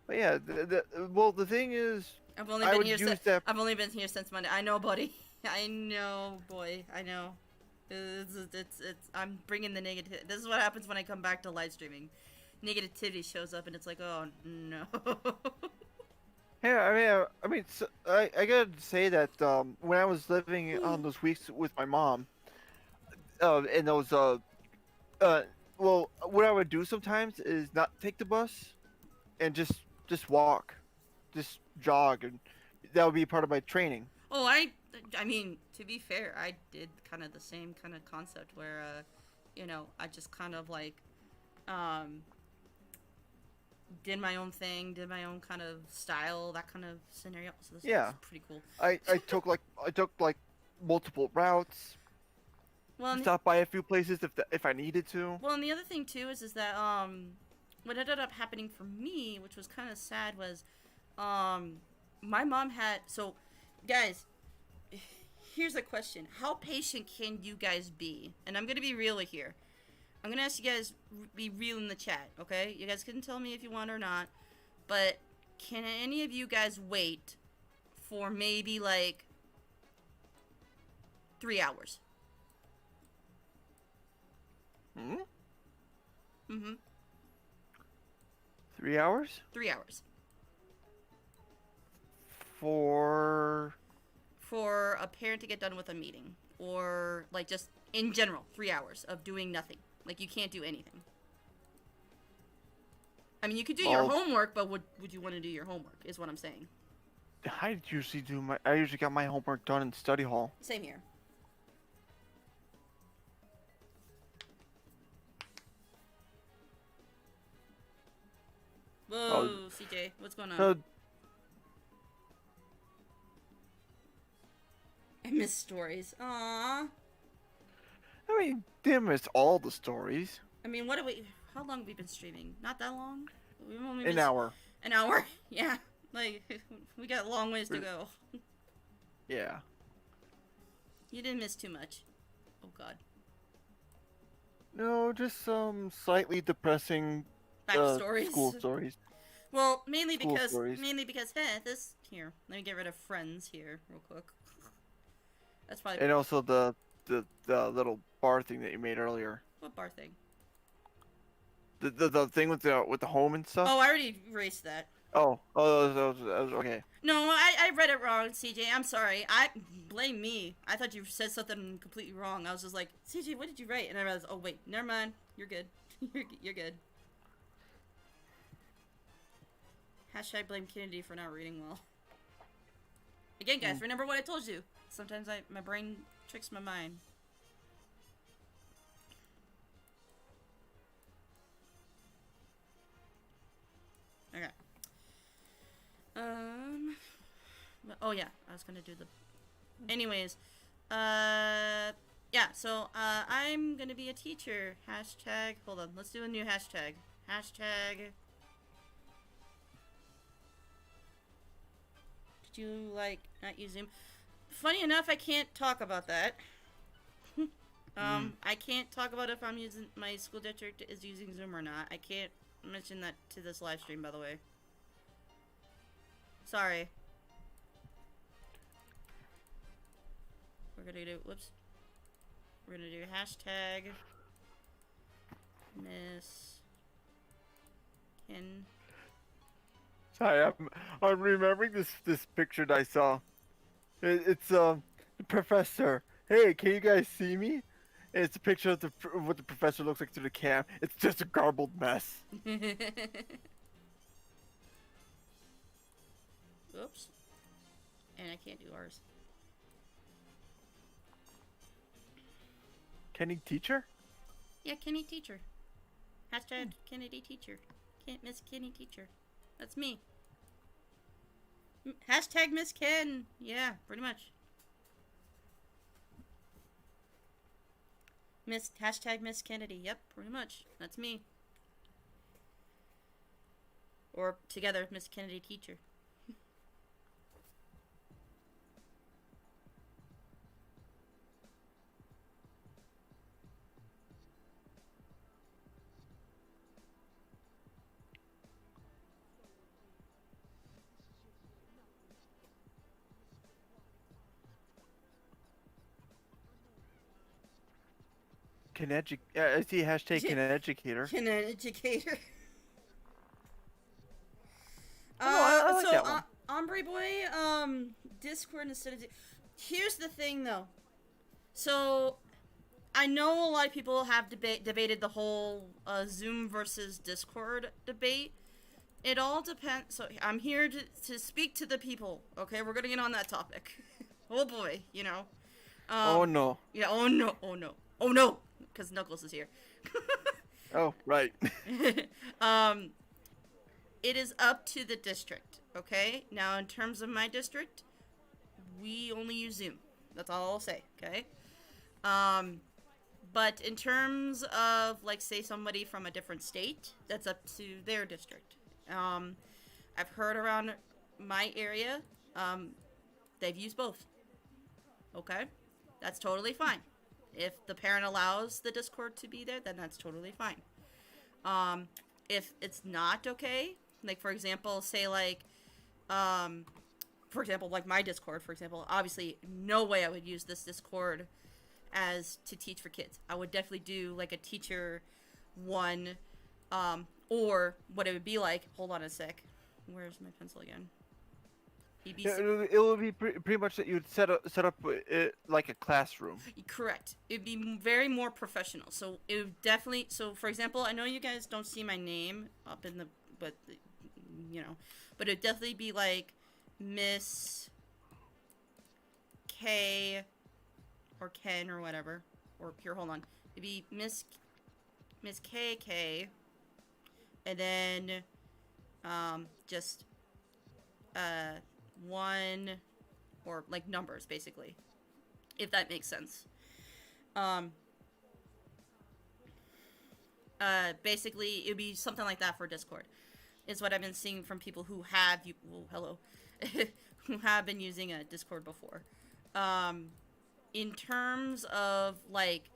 But yeah, the thing is, I've only I been would here use since that. I've only been here since Monday. I know, buddy. I know, boy. I know. It's I'm bringing the negative. This is what happens when I come back to live streaming. Negativity shows up, and it's like, oh no. Yeah, I mean, so, I gotta say that when I was living on those weeks with my mom, and those well, what I would do sometimes is not take the bus, and just walk, just jog, and that would be part of my training. Oh, I mean, to be fair, I did kind of the same kind of concept where, I just kind of like, um, did my own thing, did my own kind of style, that kind of scenario. So this Yeah. is pretty cool. I took like multiple routes, Well, and stopped by a few places if I needed to. well, and the other thing too is that what ended up happening for me, which was kind of sad, was my mom had so guys. Here's a question: how patient can you guys be? And I'm gonna be real here. I'm gonna ask you guys be real in the chat, okay? You guys can tell me if you want or not, but can any of you guys wait for maybe like 3 hours? Hmm? Mm-hmm. 3 hours 3 hours for. for a parent to get done with a meeting, or like just in general 3 hours of doing nothing. Like you can't do anything. I mean, you could do your Well- homework, but would you want to do your homework? Is what I'm saying. I usually got my homework done in study hall. Same here. Whoa, CJ, what's going on? So I miss stories. Aww. I mean, damn, it's all the stories. I mean, what do we? How long have we been streaming? Not that long. We've only An been hour. An hour. Yeah. Like we got a long ways to go. Yeah. You didn't miss too much. Oh God. No, just some slightly depressing Backstories. school stories. Well, mainly School because stories. hey, this here. Let me get rid of friends here real quick. That's probably And also the little bar thing that you made earlier. what bar thing. The thing with the home and stuff. Oh, I already erased that. Oh, that was okay. No, I read it wrong, CJ. I'm sorry. I blame me. I thought you said something completely wrong. I was just like, CJ, what did you write? And I realized, oh wait, never mind. You're good. You're good. Hashtag blame Kennedy for not reading well. Again, guys, remember what I told you. Sometimes my brain tricks my mind. Okay. Oh yeah, I was gonna do the. Anyways, yeah. So I'm gonna be a teacher. Hashtag. Hold on. Let's do a new hashtag. Hashtag. Did you like not use Zoom? Funny enough, I can't talk about that. I can't talk about if I'm using my school district is using Zoom or not. I can't mention that to this live stream, by the way. Sorry. We're gonna do, whoops. We're gonna do hashtag Miss Ken. Sorry, I'm remembering this picture that I saw. It's the professor. Hey, can you guys see me? And it's a picture of what the professor looks like through the cam. It's just a garbled mess. Oops. And I can't do ours. Kenny teacher? Yeah, Kenny teacher. Hashtag Kennedy teacher. Miss Kenny teacher. That's me. Hashtag Miss Ken. Yeah, pretty much. Hashtag Miss Kennedy. Yep, pretty much. That's me. Or together, Miss Kennedy teacher. I see hashtag can educator. Can an educator. I like so, that one. Ombre Boy, Discord instead of. Here's the thing, though. So, I know a lot of people have debated the whole Zoom versus Discord debate. It all depends. So I'm here to speak to the people. Okay, we're gonna get on that topic. Oh boy, you know. Oh no. Yeah. Oh no. Oh no. Oh no. Because Knuckles is here. Oh right. It is up to the district. Okay. Now, in terms of my district, we only use Zoom. That's all I'll say. Okay. But in terms of, like, say somebody from a different state, that's up to their district. I've heard around my area, they've used both. Okay? That's totally fine. If the parent allows the Discord to be there, then that's totally fine. If it's not okay, like, for example, say, like, for example, like my Discord, for example, obviously, no way I would use this Discord as to teach for kids. I would definitely do like a teacher one, or what it would be like. Hold on a sec. Where's my pencil again? Yeah, it would be pretty much that you'd set up it like a classroom. Correct. It'd be very more professional. So it would definitely. So for example, I know you guys don't see my name up in the, but you know, but it'd definitely be like Miss K. Or Ken or whatever. Or here, hold on. It'd be Miss KK. And then just one, or like numbers basically. If that makes sense. Basically it'd be something like that for Discord. Is what I've been seeing from people who have who have been using a Discord before. In terms of, like,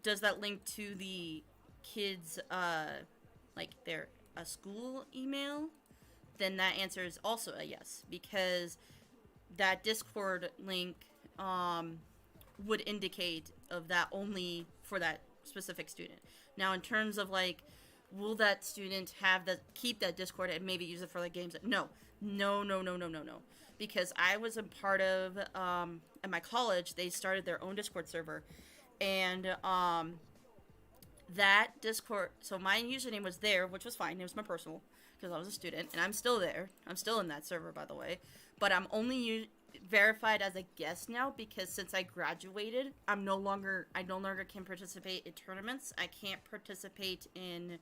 does that link to the kids, like, their school email? Then that answer is also a yes, because that Discord link, would indicate of that only for that specific student. Now, in terms of, like, will that student keep that Discord and maybe use it for, like, games? No. Because I was a part of, at my college, they started their own Discord server. And, that Discord, so my username was there, which was fine. It was my personal, because I was a student. And I'm still there. I'm still in that server, by the way. But I'm only verified as a guest now, because since I graduated, I no longer can participate in tournaments. I can't participate in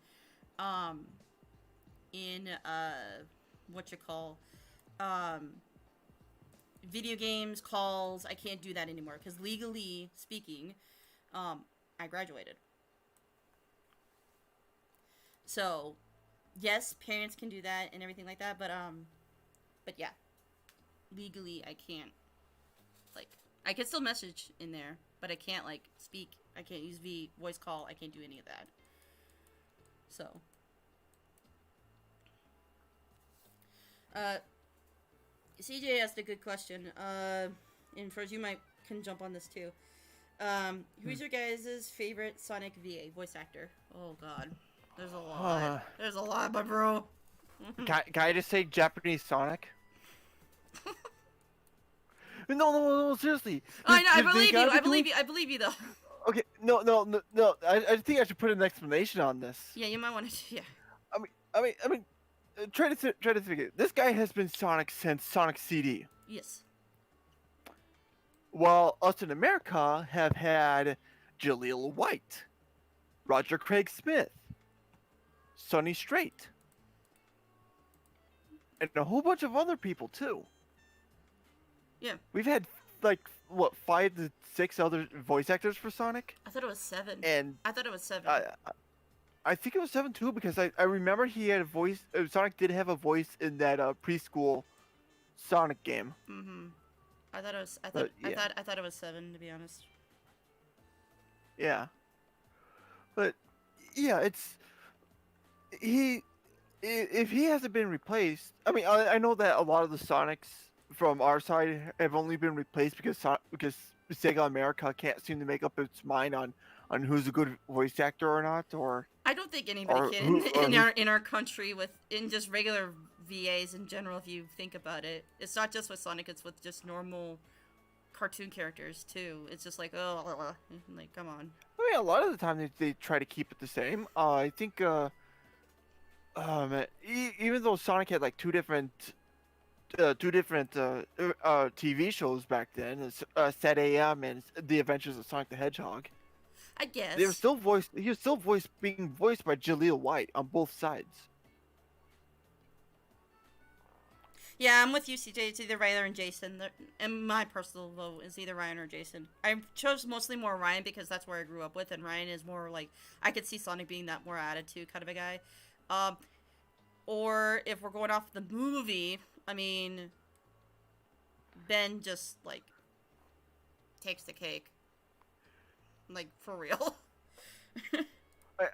video games, calls. I can't do that anymore because legally speaking, I graduated. So, yes, parents can do that and everything like that, but yeah, legally I can't. Like, I can still message in there, but I can't, like, speak. I can't use voice call. I can't do any of that. So, CJ asked a good question. And Froz, you can jump on this too. Who's your guys' favorite Sonic VA voice actor? Oh God, there's a lot. There's a lot, my bro. Can I just say Japanese Sonic? No, seriously. I know. I believe you, though. Okay, no. I think I should put an explanation on this. Yeah, you might want to. Yeah. I mean, try to figure. This guy has been Sonic since Sonic CD. Yes. While us in America have had Jaleel White, Roger Craig Smith, Sonny Strait, and a whole bunch of other people too. Yeah. We've had, like, what, 5 to 6 other voice actors for Sonic? I thought it was 7. And I thought it was 7. I think it was 7 too, because I remember he had a voice. Sonic did have a voice in that preschool Sonic game. Mm-hmm. I thought it was 7, to be honest. Yeah. But yeah, if he hasn't been replaced, I mean, I know that a lot of the Sonics from our side have only been replaced because Sega America can't seem to make up its mind on who's a good voice actor or not, or I don't think anybody can in our country in just regular VAs in general. If you think about it, it's not just with Sonic; it's with just normal cartoon characters too. It's just like, oh, like, come on. I mean, a lot of the time they try to keep it the same. I think even though Sonic had like two different TV shows back then, Set AM and The Adventures of Sonic the Hedgehog. I guess. They were still voiced. He was still being voiced by Jaleel White on both sides. Yeah, I'm with you, CJ. It's either Ryan and Jason. And my personal vote is either Ryan or Jason. I chose mostly more Ryan because that's where I grew up with, and Ryan is more like, I could see Sonic being that more attitude kind of a guy. Or if we're going off the movie, I mean, Ben just like takes the cake. Like, for real.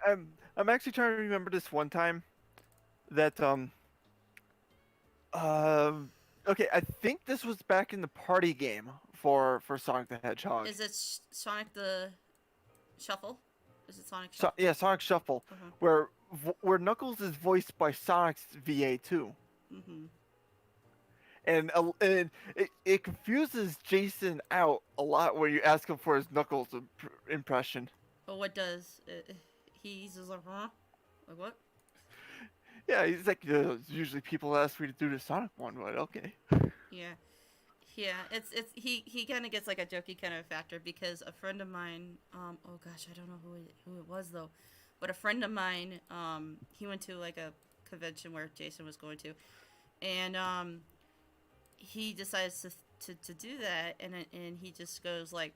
I'm actually trying to remember this one time that okay, I think this was back in the party game for Sonic the Hedgehog. Is it Sonic the Shuffle? Is it Sonic Shuffle? Yeah, Sonic Shuffle, where Knuckles is voiced by Sonic's VA too. And it confuses Jason out a lot when you ask him for his Knuckles impression. But what does he's just like, huh? Like what? Yeah, he's like, usually people ask me to do the Sonic one, but okay. Yeah. It's he kind of gets like a jokey kind of factor because a friend of mine, oh gosh, I don't know who it was though, but a friend of mine, he went to like a convention where Jason was going to, and he decides to do that, and he just goes like,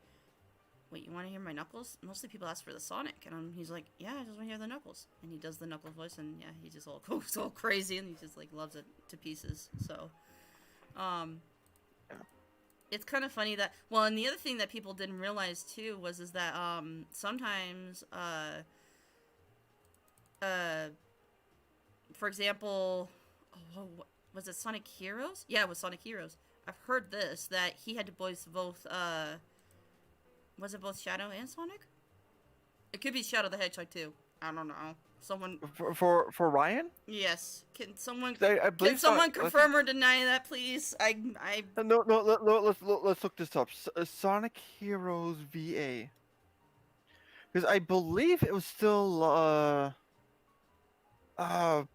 wait, you want to hear my Knuckles? Mostly people ask for the Sonic, and he's like, yeah, I just want to hear the Knuckles, and he does the Knuckles voice, and yeah, he just all goes all crazy, and he just like loves it to pieces. So, it's kind of funny that, well, and the other thing that people didn't realize too is that sometimes for example, was it Sonic Heroes? Yeah, it was Sonic Heroes. I've heard this, that he had to voice both, was it both Shadow and Sonic? It could be Shadow the Hedgehog too. I don't know. Someone for Ryan? Yes. Can someone believe confirm or deny that, please? No. Let's look this up. Sonic Heroes VA. Because I believe it was still I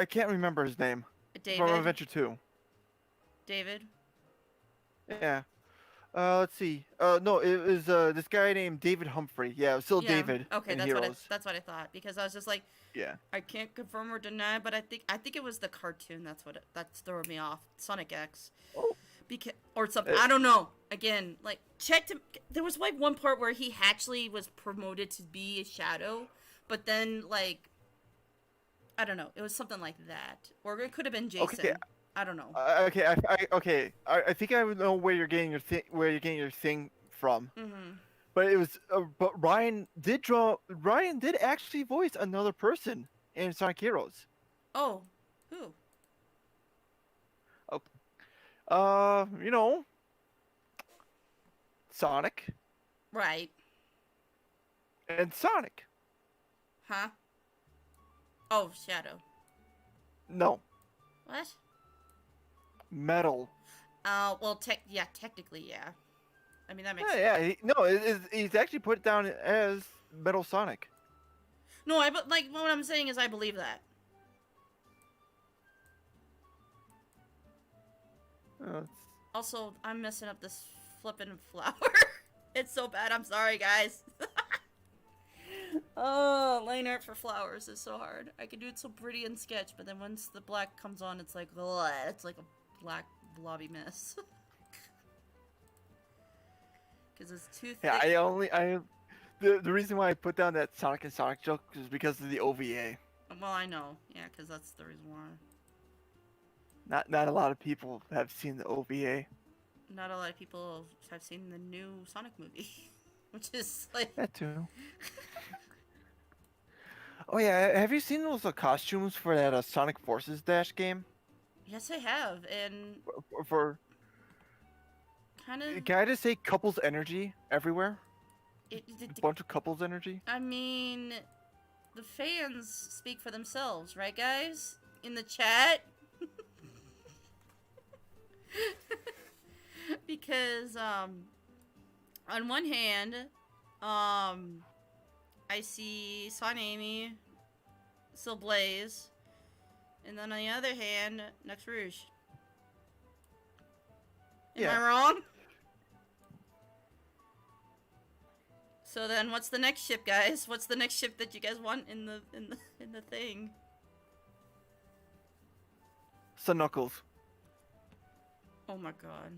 can't remember his name. David. From Adventure 2. David. Yeah. Let's see. No, it was this guy named David Humphrey. Yeah, it was still David. Okay, in that's Heroes. that's what I thought, because I was just like, yeah, I can't confirm or deny, but I think it was the cartoon that's throwing me off. Sonic X. Oh. Or something. I don't know. Again, like there was like one part where he actually was promoted to be a Shadow, but then like I don't know. It was something like that, or it could have been Jason. Okay. I don't know. I think I know where you're getting your thing from. Mm-hmm. But it was but Ryan did actually voice another person in Sonic Heroes. Oh, who? You know, Sonic. Right. And Sonic. Huh? Oh, Shadow. No. What? Metal. Well, technically, yeah. I mean, that makes sense. Yeah. He's actually put it down as Metal Sonic. No, but like what I'm saying is I believe that. Also, I'm messing up this flippin' flower. It's so bad. I'm sorry, guys. Oh, line art for flowers is so hard. I could do it so pretty in Sketch, but then once the black comes on, it's like, ugh, it's like a black blobby mess. Because it's too thick. Yeah, the reason why I put down that Sonic and Sonic joke is because of the OVA. Well, I know. Yeah, because that's the reason why. Not a lot of people have seen the OVA. Not a lot of people have seen the new Sonic movie. Which is like... That too. Oh yeah, have you seen those costumes for that Sonic Forces Dash game? Yes, I have, and... For... Kind of... Can I just say couples energy everywhere? A bunch of couples energy? I mean... The fans speak for themselves, right guys? In the chat? because on one hand, I see Son Amy, still Blaze, and then on the other hand, Next Rouge. Am I wrong? So then, what's the next ship, guys? What's the next ship that you guys want in the thing? Sun Knuckles. Oh my god.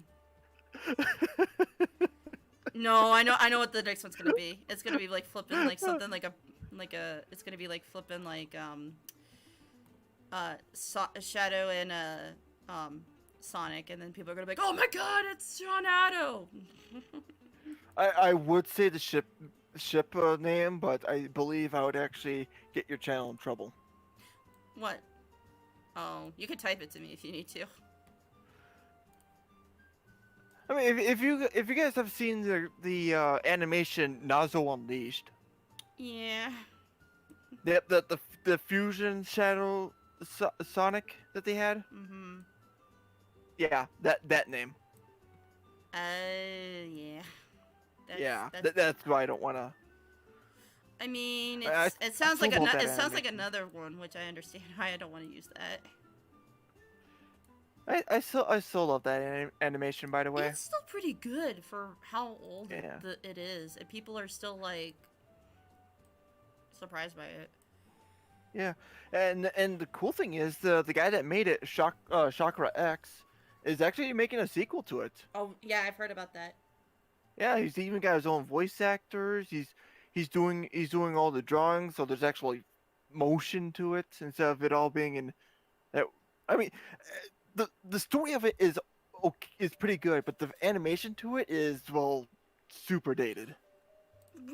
No, I know what the next one's gonna be. It's gonna be like flipping like something like a it's gonna be like flipping like Shadow and Sonic, and then people are gonna be like, oh my god, it's Shadow. I would say the ship name, but I believe I would actually get your channel in trouble. What? Oh, you could type it to me if you need to. I mean, if you guys have seen the animation Nazo Unleashed, Yeah. the fusion Shadow Sonic that they had, Mhm. yeah, that name. Yeah. That's why I don't want to. I mean, I it sounds still like love that it sounds like animation. another one, which I understand why I don't want to use that. I still love that animation, by the way. It's still pretty good for how old Yeah. it is, and people are still like surprised by it. Yeah, and the cool thing is the guy that made it, Chakra X, is actually making a sequel to it. Oh yeah, I've heard about that. Yeah, he's even got his own voice actors. He's doing all the drawings, so there's actually motion to it instead of it all being in. I mean, the story of it is pretty good, but the animation to it is, well, super dated.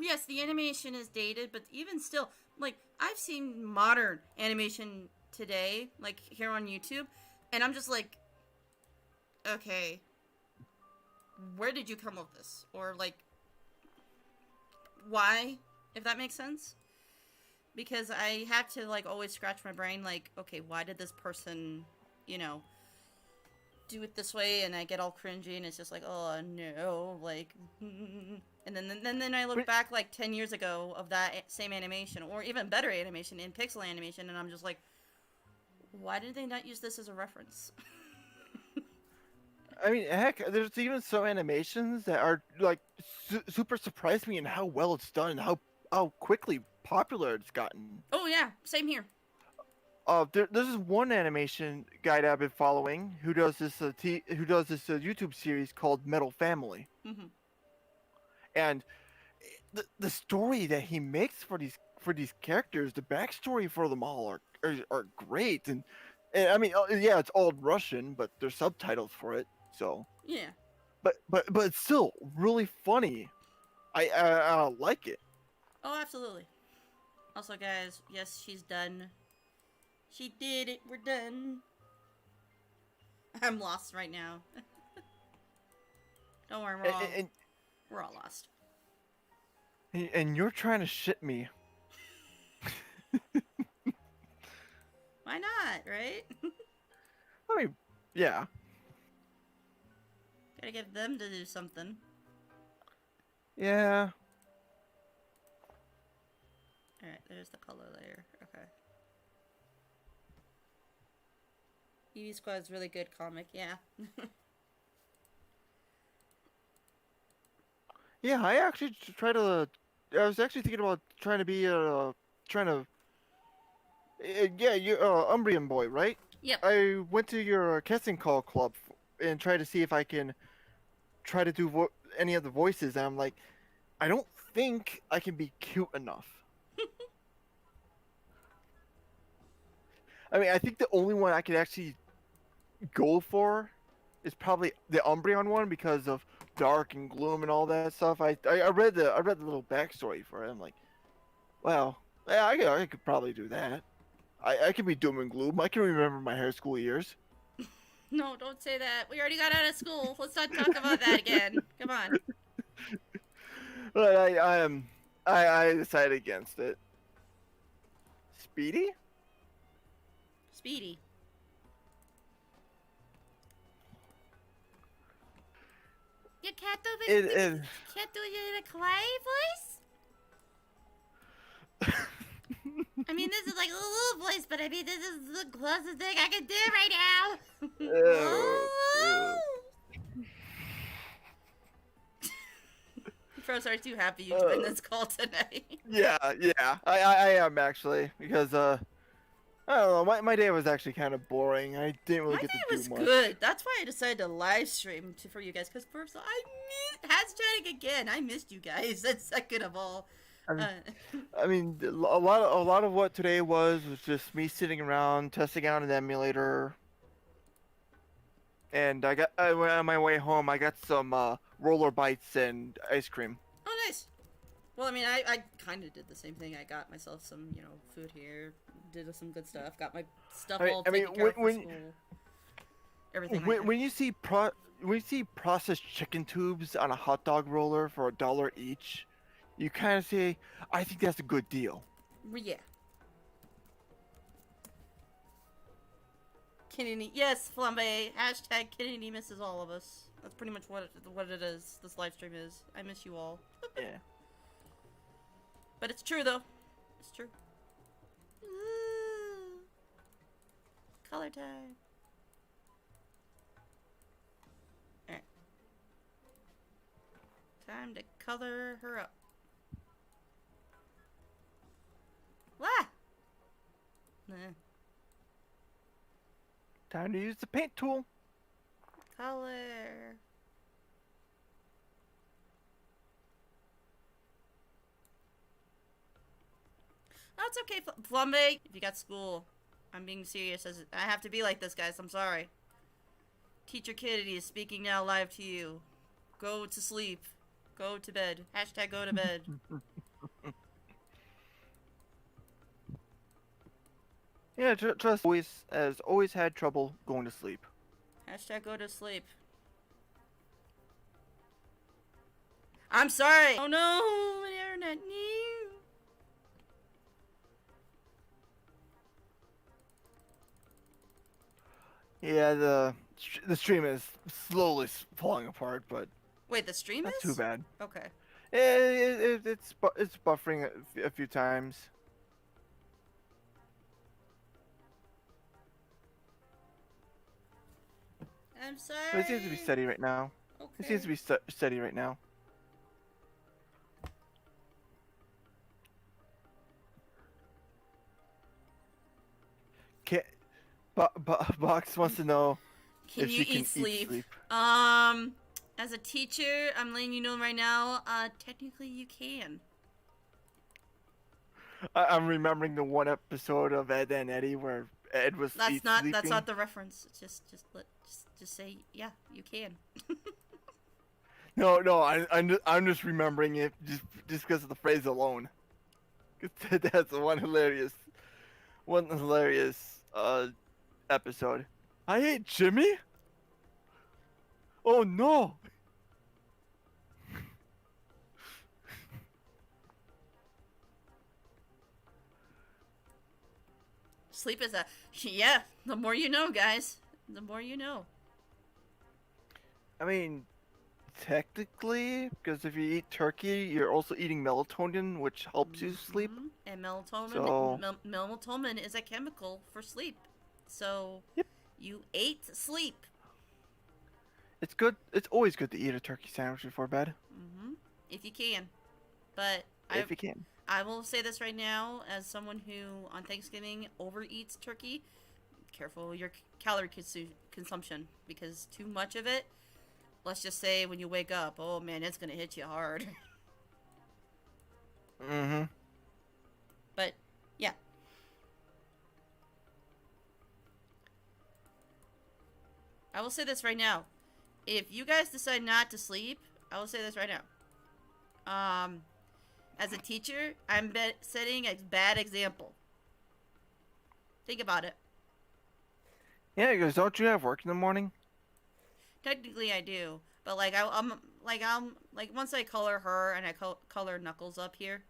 Yes, the animation is dated, but even still, like, I've seen modern animation today, like here on YouTube, and I'm just like, okay, where did you come up with this? Or like, why? If that makes sense. Because I have to like always scratch my brain, like, okay, why did this person, do it this way? And I get all cringy, and it's just like, oh no, like, and then I look back like 10 years ago of that same animation, or even better animation in pixel animation, and I'm just like, why did they not use this as a reference? I mean, heck, there's even some animations that are like super surprised me in how well it's done and how quickly popular it's gotten. Oh yeah, same here. There's this one animation guy that I've been following who does this YouTube series called Metal Family, Mm-hmm. and the story that he makes for these characters, the backstory for them all are great, and I mean, yeah, it's all in Russian, but there's subtitles for it, so Yeah. but it's still really funny. I like it. Oh, absolutely. Also, guys, yes, she's done. She did it. We're done. I'm lost right now. Don't worry, we're all lost. And you're trying to shit me. Why not, right? I mean, yeah. Gotta get them to do something. Yeah. Alright, there's the color layer. Okay. EV Squad's really good comic, yeah. Yeah, I actually I was actually thinking about trying to be yeah, you're Umbrian boy, right? Yep. I went to your casting call club and tried to see if I can try to do any of the voices, and I'm like, I don't think I can be cute enough. I mean, I think the only one I could actually go for is probably the Umbreon one because of dark and gloom and all that stuff. I read the little backstory for it. I'm like, well, yeah, I could probably do that. I could be doom and gloom. I can remember my high school years. No, don't say that. We already got out of school. Let's not talk about that again. Come on. But I decided against it. Speedy? Speedy. You can't do It, it. it Can't do it in a Clay voice. I mean, this is like a little voice, but I mean, this is the closest thing I can do right now. Pros are too happy you joined this call tonight. yeah, I am actually because I don't know. My day was actually kind of boring. I didn't really My get day to was do much. good. That's why I decided to live stream for you guys. Because first, I missed chatting again. I missed you guys. And second of all, I mean, a lot of what today was just me sitting around testing out an emulator. And I went on my way home. I got some roller bites and ice cream. oh, nice. Well, I mean, I kind of did the same thing. I got myself some, food here. Did some good stuff. Got my stuff all taken care of for school. Everything. When you see processed chicken tubes on a hot dog roller for $1 each, you kind of say, I think that's a good deal. Yeah. Kennedy, yes, Flambe. Hashtag Kennedy misses all of us. That's pretty much what it is. This live stream is. I miss you all. Yeah. But it's true though. It's true. Ooh. Color time. Alright. Time to color her up. Wah! Nah. Time to use the paint tool. Color. Oh, it's okay, Flambe. If you got school, I'm being serious. I have to be like this, guys. I'm sorry. Teacher Kennedy is speaking now live to you. Go to sleep. Go to bed. Hashtag go to bed. Yeah, trust has always had trouble going to sleep. Hashtag go to sleep. I'm sorry. Oh no, my internet. No. Yeah, the stream is slowly falling apart, but Wait, the stream not is? too bad. Okay. It's buffering a few times. I'm sorry. But it seems to be steady right now. Okay. It seems to be steady right now. Can Box wants to know Can if you she can eat sleep? sleep. As a teacher, I'm letting you know right now, technically you can. I'm remembering the one episode of Ed and Eddie where Ed was That's sleeping. not the reference. Just say, yeah, you can. No, I'm just remembering it just because of the phrase alone. That's one hilarious episode. I ate Jimmy? Oh no! Sleep is yeah, the more you know, guys. The more you know. I mean, technically, because if you eat turkey, you're also eating melatonin, which helps you sleep. Mhm. And melatonin, So- melatonin is a chemical for sleep. So, Yep. you ate sleep. It's good. It's always good to eat a turkey sandwich before bed, If you can. But if you can. I will say this right now, as someone who on Thanksgiving overeats turkey, careful your calorie consumption, because too much of it, let's just say when you wake up, oh man, it's gonna hit you hard. Mm-hmm. But yeah. I will say this right now. If you guys decide not to sleep, I will say this right now. As a teacher, I'm setting a bad example. Think about it. Yeah, because don't you have work in the morning? Technically, I do, but I'm once I color her and I color Knuckles up here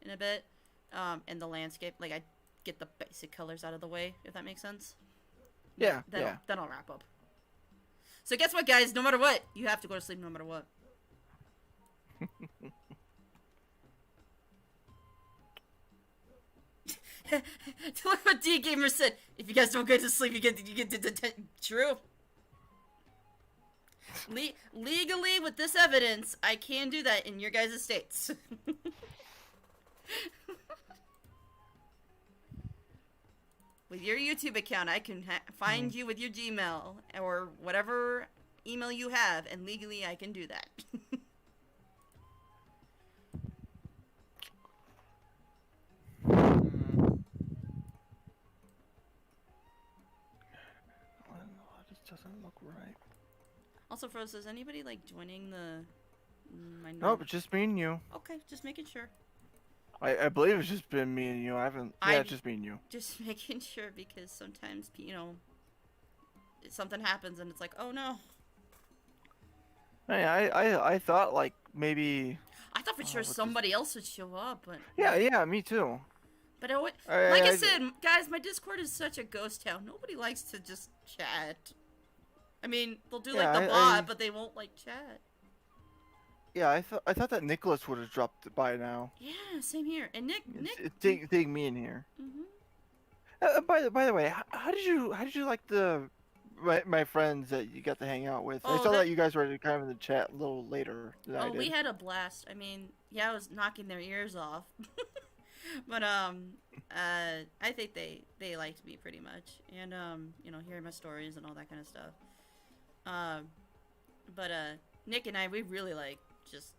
in a bit, in the landscape, like I get the basic colors out of the way, if that makes sense. Yeah, Then yeah. Then I'll wrap up. So guess what, guys? No matter what, you have to go to sleep no matter what. Look what D Gamer said. If you guys don't get to sleep, you get true. Legally, with this evidence, I can do that in your guys' estates. With your YouTube account, I can find you with your Gmail or whatever email you have, and legally I can do that. This doesn't look right. Also, Froze, is anybody like joining the? Nope, it's just me and you. Okay, just making sure. I believe it's just been me and you. I haven't. Yeah, it's just me and you. Just making sure because sometimes something happens and it's like, oh no. Hey, I thought like maybe. I thought for sure somebody else would show up, but Yeah, me too. But like I said, guys, my Discord is such a ghost town. Nobody likes to just chat. I mean, they'll do like the bot, but they won't like chat. Yeah, I thought that Nicholas would have dropped by now. Yeah, same here. And Nick, Take me in here. By the way, how did you like my friends that you got to hang out with? I saw that you guys were kind of in the chat a little later than I did. We had a blast. I mean, yeah, I was knocking their ears off. But I think they liked me pretty much, and hearing my stories and all that kind of stuff. But Nick and I, we really just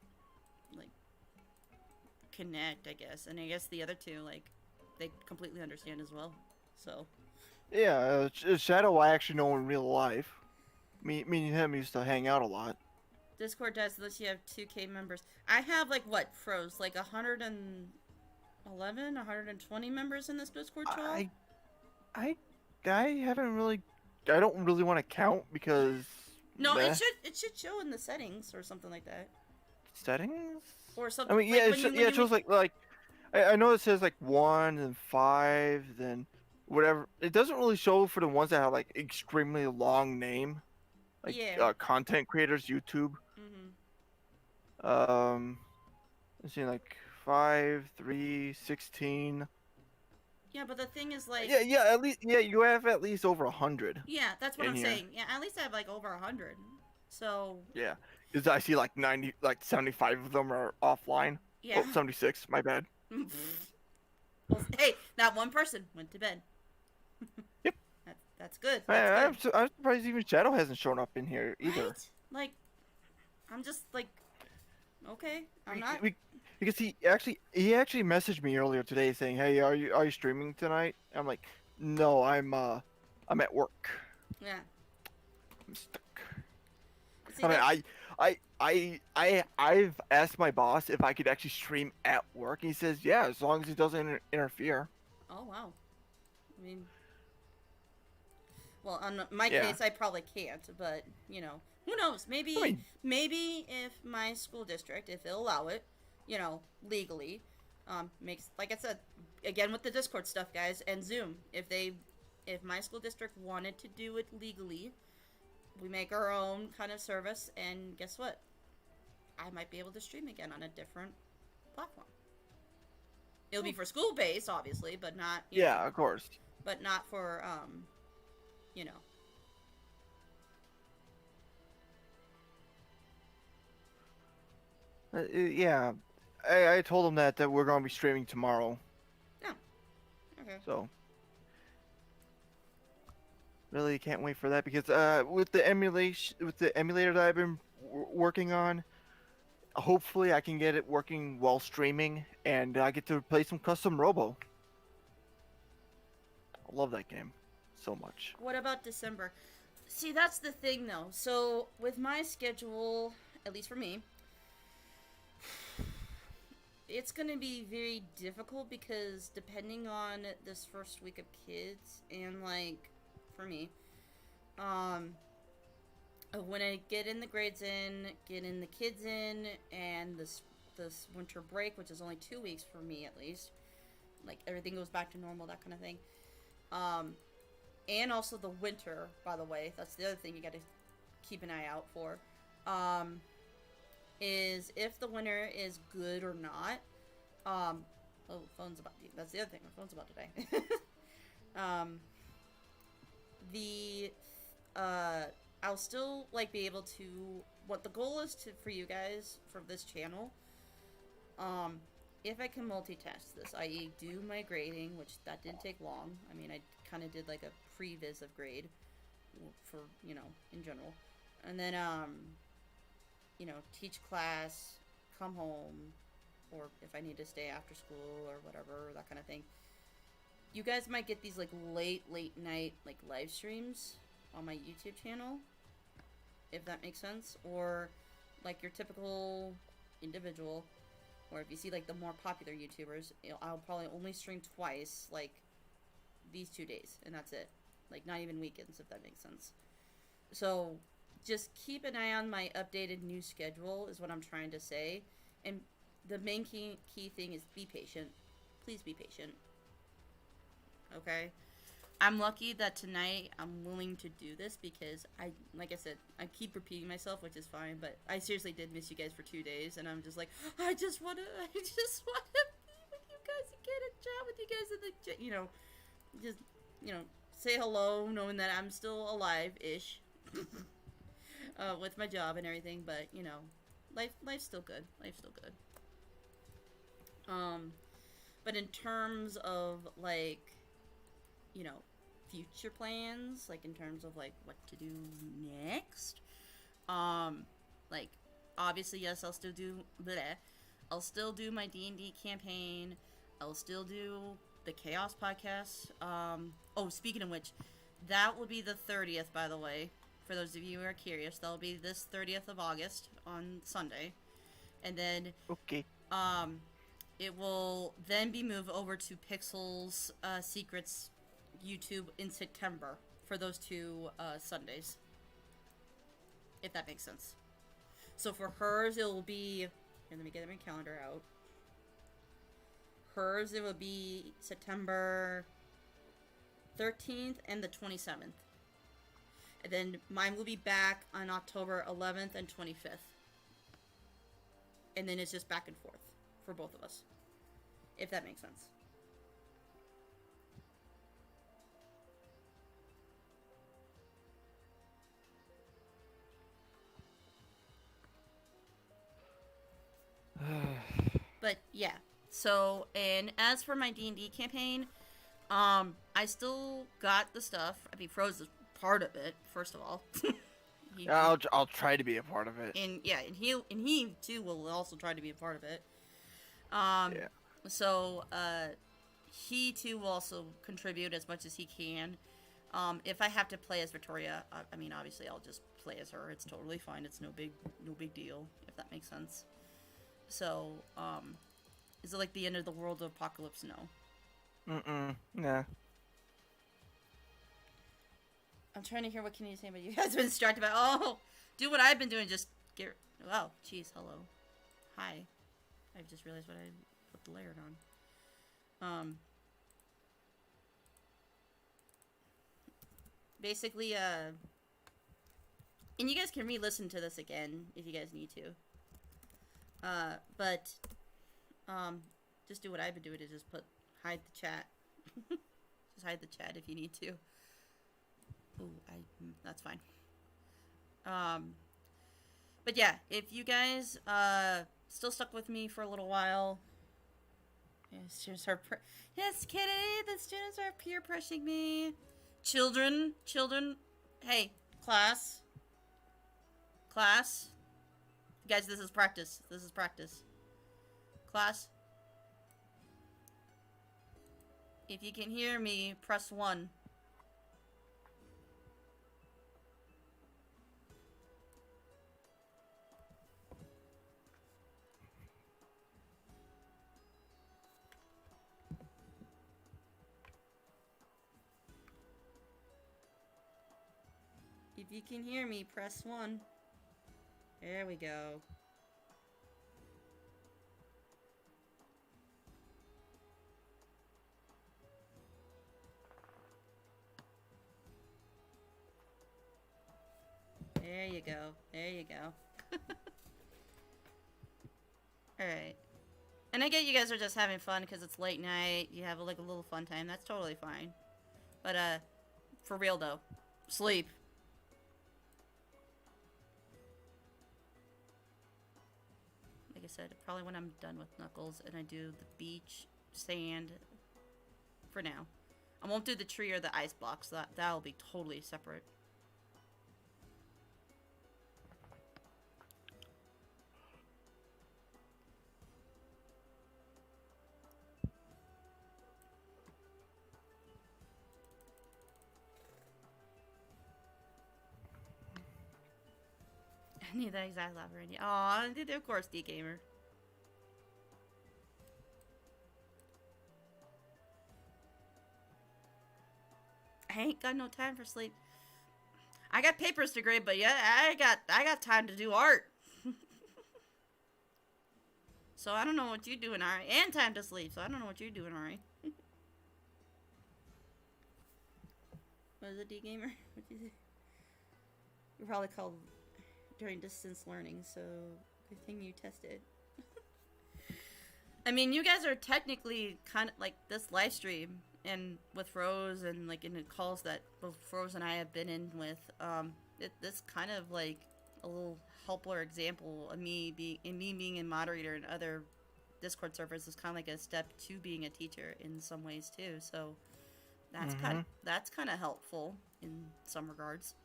connect, I guess, and I guess the other two they completely understand as well. So. Yeah, Shadow I actually know in real life. Me and him used to hang out a lot. Discord does unless you have 2K members. I have Froze 111, 120 members in this Discord chat. I haven't really. I don't really want to count because. No, it should show in the settings or something like that. Settings? Or something. I mean, yeah, it shows I know it says 1 and 5, then whatever. It doesn't really show for the ones that have extremely long name, content creators, YouTube. Let's see, 5, 3, 16. Yeah, but the thing is at least you have at least over 100. Yeah, that's what I'm saying. Yeah, at least I have over 100. So. Yeah, because I see 90, 75 of them are offline. Yeah. Oh, 76. My bad. Well, hey, not one person went to bed. Yep. That's good. I'm surprised even Shadow hasn't shown up in here either. Right? I'm just okay. I'm not. Because he actually messaged me earlier today saying, "Hey, are you streaming tonight?" I'm like, "No, I'm at work." Yeah. I'm stuck. See, I've asked my boss if I could actually stream at work, and he says, "Yeah, as long as it doesn't interfere." Oh wow. I mean, well, on my case, I probably can't, but who knows? Maybe if my school district, if they'll allow it, legally, makes, like I said, again with the Discord stuff, guys, and Zoom, if my school district wanted to do it legally, we make our own kind of service, and guess what? I might be able to stream again on a different platform. It'll be for school based, obviously, but not. Yeah, of course. But not for Yeah, I told him that we're gonna be streaming tomorrow. Yeah. Okay. So. Really can't wait for that because with the emulator that I've been working on, hopefully I can get it working while streaming, and I get to play some custom Robo. I love that game so much. What about December? See, that's the thing though. So with my schedule, at least for me, it's gonna be very difficult because depending on this first week of kids and for me, when I get in the grades in, get in the kids in, and this winter break, which is only 2 weeks for me at least, everything goes back to normal, that kind of thing. And also the winter, by the way, that's the other thing you got to keep an eye out for, is if the winter is good or not. Oh, phone's about. That's the other thing. My phone's about to die. The I'll still like be able to. What the goal is to for you guys for this channel. If I can multitask this, i.e., do my grading, which that didn't take long. I mean, I kind of did like a previs of grade for in general, and then teach class, come home, or if I need to stay after school or whatever, that kind of thing. You guys might get these like late night like live streams on my YouTube channel, if that makes sense, or like your typical individual, or if you see like the more popular YouTubers, I'll probably only stream twice, like these 2 days, and that's it. Like not even weekends, if that makes sense. So just keep an eye on my updated new schedule is what I'm trying to say. And the main key thing is be patient. Please be patient. Okay? I'm lucky that tonight I'm willing to do this because like I said, I keep repeating myself, which is fine, but I seriously did miss you guys for 2 days, and I'm just like, I just want to be with you guys and get a chat with you guys in the, just, say hello, knowing that I'm still alive-ish, with my job and everything, but, life's still good. Life's still good. But in terms of, like, future plans, like in terms of like what to do next, like obviously yes, I'll still do my D&D campaign. I'll still do the Chaos podcast. Oh, speaking of which, that will be the 30th, by the way, for those of you who are curious. That'll be this 30th of August on Sunday, and then Okay. it will then be moved over to Pixel's Secrets YouTube in September for those 2 Sundays, if that makes sense. So for hers, it will be, here, let me get my calendar out. Hers, it will be September 13th and the 27th. And then mine will be back on October 11th and 25th. And then it's just back and forth for both of us, if that makes sense. But yeah, so, and as for my D&D campaign, I still got the stuff. I mean, Froze is part of it, first of all. I'll try to be a part of it. And yeah, and he too will also try to be a part of it. Yeah. So, he too will also contribute as much as he can. If I have to play as Victoria, I mean, obviously I'll just play as her. It's totally fine. It's no big deal, if that makes sense. So, is it like the end of the world apocalypse? No. Nah. I'm trying to hear what can you say, but you guys have been distracted by. Oh, do what I've been doing. Just get. Wow, jeez, hello, hi. I just realized what I put the layer on. Basically, and you guys can re-listen to this again if you guys need to. But, just do what I've been doing, is just hide the chat. Just hide the chat if you need to. Ooh, that's fine. But yeah, if you guys, still stuck with me for a little while. Yeah, students are yes, Kitty, the students are peer pressuring me. Children, hey, class. Guys, this is practice. Class. If you can hear me, press 1. If you can hear me, press 1. There we go. There you go. Alright. And I get you guys are just having fun because it's late night. You have like a little fun time. That's totally fine. But for real though, sleep. Like I said, probably when I'm done with Knuckles and I do the beach, sand, for now. I won't do the tree or the ice blocks. That'll be totally separate. I need that exact labyrinth. Aw, of course, D-Gamer. I ain't got no time for sleep. I got papers to grade, but yeah, I got time to do art. So I don't know what you're doing, Ari. And time to sleep, so I don't know what you're doing, Ari. What is it, D-Gamer? What do you say? You're probably called during distance learning, so good thing you tested. I mean, you guys are technically kind of like this live stream, and with Rose and like in the calls that both Rose and I have been in with, this kind of like a little helper example of me being a moderator in other Discord servers is kind of like a step to being a teacher in some ways too. So that's kind of helpful in some regards.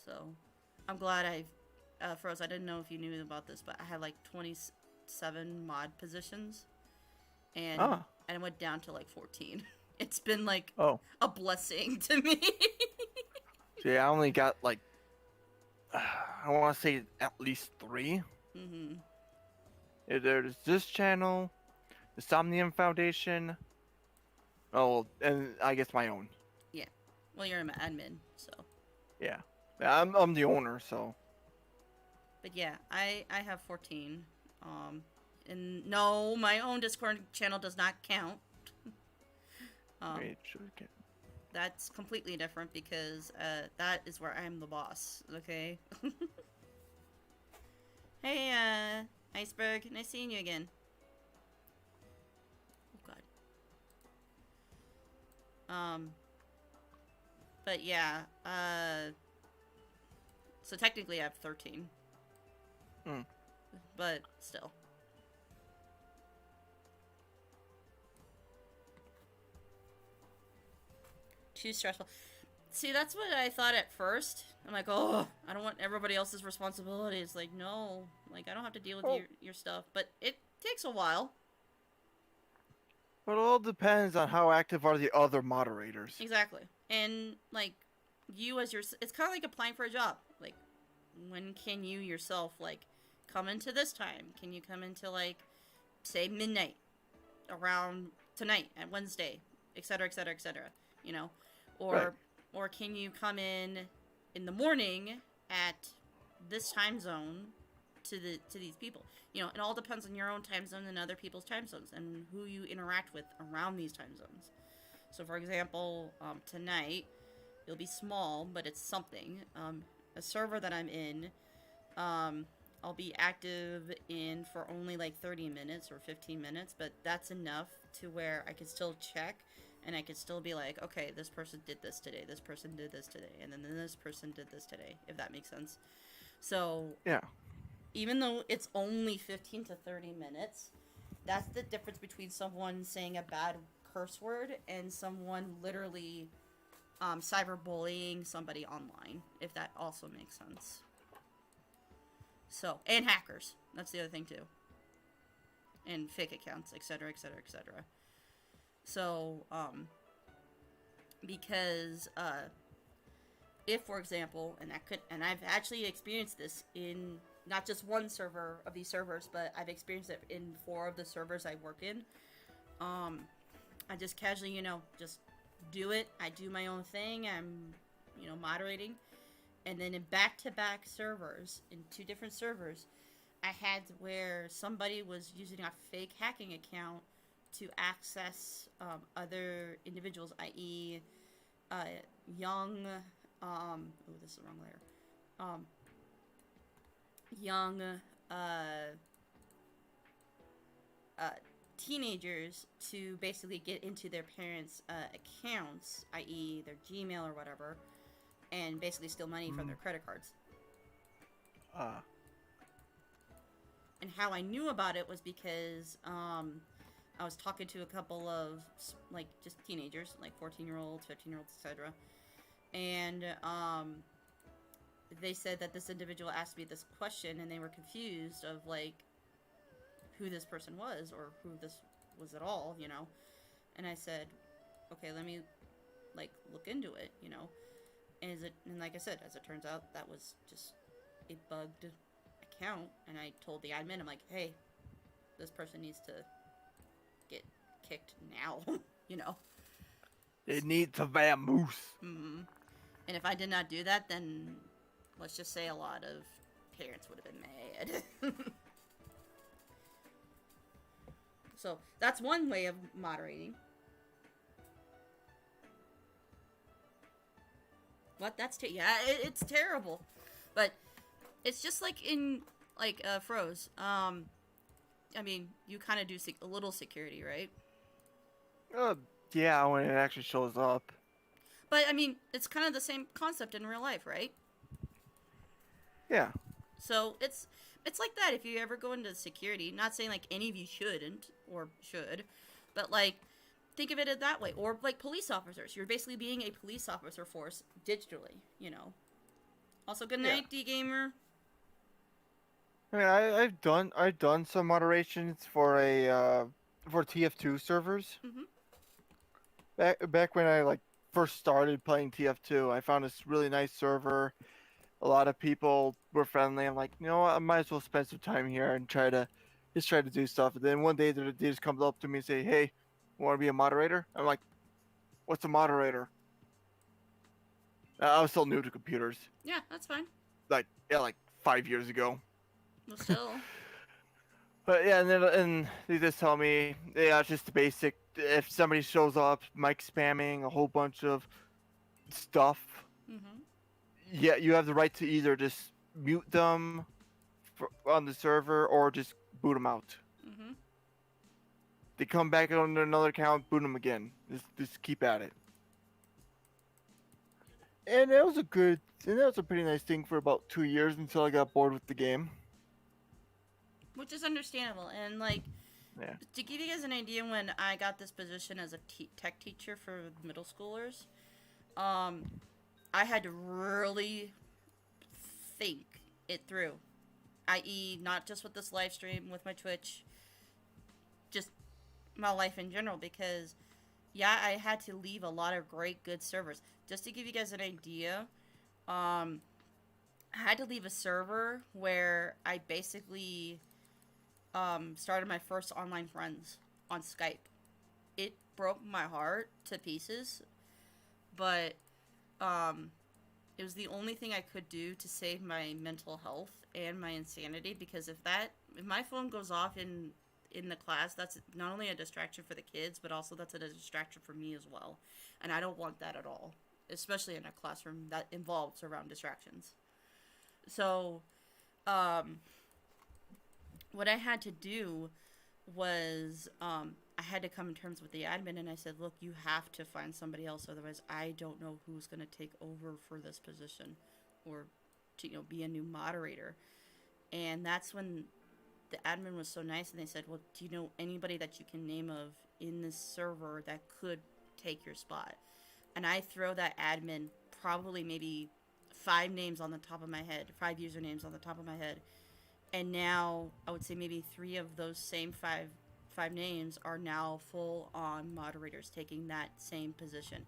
So I'm glad Froze, I didn't know if you knew about this, but I had like 27 mod positions, and I went down to like 14. It's been like a blessing to me. So yeah, I only got like, I want to say at least 3. Mm-hmm. There's this channel, the Somnium Foundation, and I guess my own. Yeah. Well, you're an admin, so. Yeah. I'm the owner, so. But yeah, I have 14. And no, my own Discord channel does not count. Wait, should we get... That's completely different because that is where I'm the boss, okay? Hey, Iceberg, nice seeing you again. Oh god. But yeah, so technically I have 13. But still. Too stressful. See, that's what I thought at first. I'm like, oh, I don't want everybody else's responsibilities. Like, no. Like, I don't have to deal with your stuff. But it takes a while. But it all depends on how active are the other moderators. Exactly. And, like, you as your... It's kind of like applying for a job. Like, when can you yourself, like, come into this time? Can you come into, like, say, midnight? Around tonight, at Wednesday, etc., etc., etc., you know? Or can you come in the morning at this time zone to these people? You know, it all depends on your own time zone and other people's time zones and who you interact with around these time zones. So, for example, tonight, it'll be small, but it's something. A server that I'm in, I'll be active in for only like 30 minutes or 15 minutes, but that's enough to where I can still check. And I could still be like, okay, this person did this today, this person did this today, and then this person did this today, if that makes sense. So, yeah. Even though it's only 15 to 30 minutes, that's the difference between someone saying a bad curse word and someone literally cyberbullying somebody online, if that also makes sense. So, and hackers. That's the other thing, too. And fake accounts, etc., etc., etc. So, because, if, for example, and I've actually experienced this in not just one server of these servers, but I've experienced it in 4 of the servers I work in. I just casually, just do it. I do my own thing. I'm, moderating. And then in back-to-back servers, in 2 different servers, I had where somebody was using a fake hacking account to access other individuals, i.e. young, this is the wrong layer, young uh, uh, teenagers to basically get into their parents' accounts, i.e., their Gmail or whatever, and basically steal money from their credit cards. And how I knew about it was because I was talking to a couple of like just teenagers, like 14-year-olds, 15-year-olds, etc. And they said that this individual asked me this question, and they were confused of like who this person was or who this was at all, you know. And I said, okay, let me like look into it, you know. And like I said, as it turns out, that was just a bugged account. And I told the admin, I'm like, hey, this person needs to get kicked now, you know. They need to vamoose. Mm-hmm. And if I did not do that, then let's just say a lot of parents would have been mad. So that's one way of moderating. What? That's it's terrible, but it's just like in like Froze. I mean, you kind of do a little security, right? Yeah, when it actually shows up. But I mean, it's kind of the same concept in real life, right? Yeah. So it's like that if you ever go into security. Not saying like any of you shouldn't or should, but like think of it that way. Or like police officers. You're basically being a police officer force digitally, you know. Also, good night, D-Gamer. I mean, I've done some moderations for for TF2 servers. Back when I like first started playing TF2, I found this really nice server. A lot of people were friendly. I'm like, you know what? I might as well spend some time here and try to do stuff. And then one day they just come up to me and say, "Hey, want to be a moderator?" I'm like, "What's a moderator?" I was still new to computers. Yeah, that's fine. Like 5 years ago. Well, still. But yeah, and they just tell me, yeah, it's just the basic. If somebody shows up, mic spamming, a whole bunch of stuff. Mm-hmm. Yeah, you have the right to either just mute them on the server or just boot them out. Mm-hmm. They come back on another account, boot them again. Just keep at it. And that was a pretty nice thing for about 2 years until I got bored with the game. Which is understandable. And like, Yeah. to give you guys an idea, when I got this position as a tech teacher for middle schoolers, I had to really think it through. I.e., not just with this live stream, with my Twitch, just my life in general, because, yeah, I had to leave a lot of great, good servers. Just to give you guys an idea, I had to leave a server where I basically started my first online friends on Skype. It broke my heart to pieces, but it was the only thing I could do to save my mental health and my insanity, because if my phone goes off in the class, that's not only a distraction for the kids, but also that's a distraction for me as well. And I don't want that at all, especially in a classroom that involves around distractions. So, what I had to do was, I had to come to terms with the admin, and I said, look, you have to find somebody else, otherwise I don't know who's going to take over for this position, or to, be a new moderator. And that's when the admin was so nice, and they said, well, do you know anybody that you can name of in this server that could take your spot? And I throw that admin probably maybe 5 names on the top of my head, 5 usernames on the top of my head. And now I would say maybe 3 of those same five names are now full-on moderators taking that same position.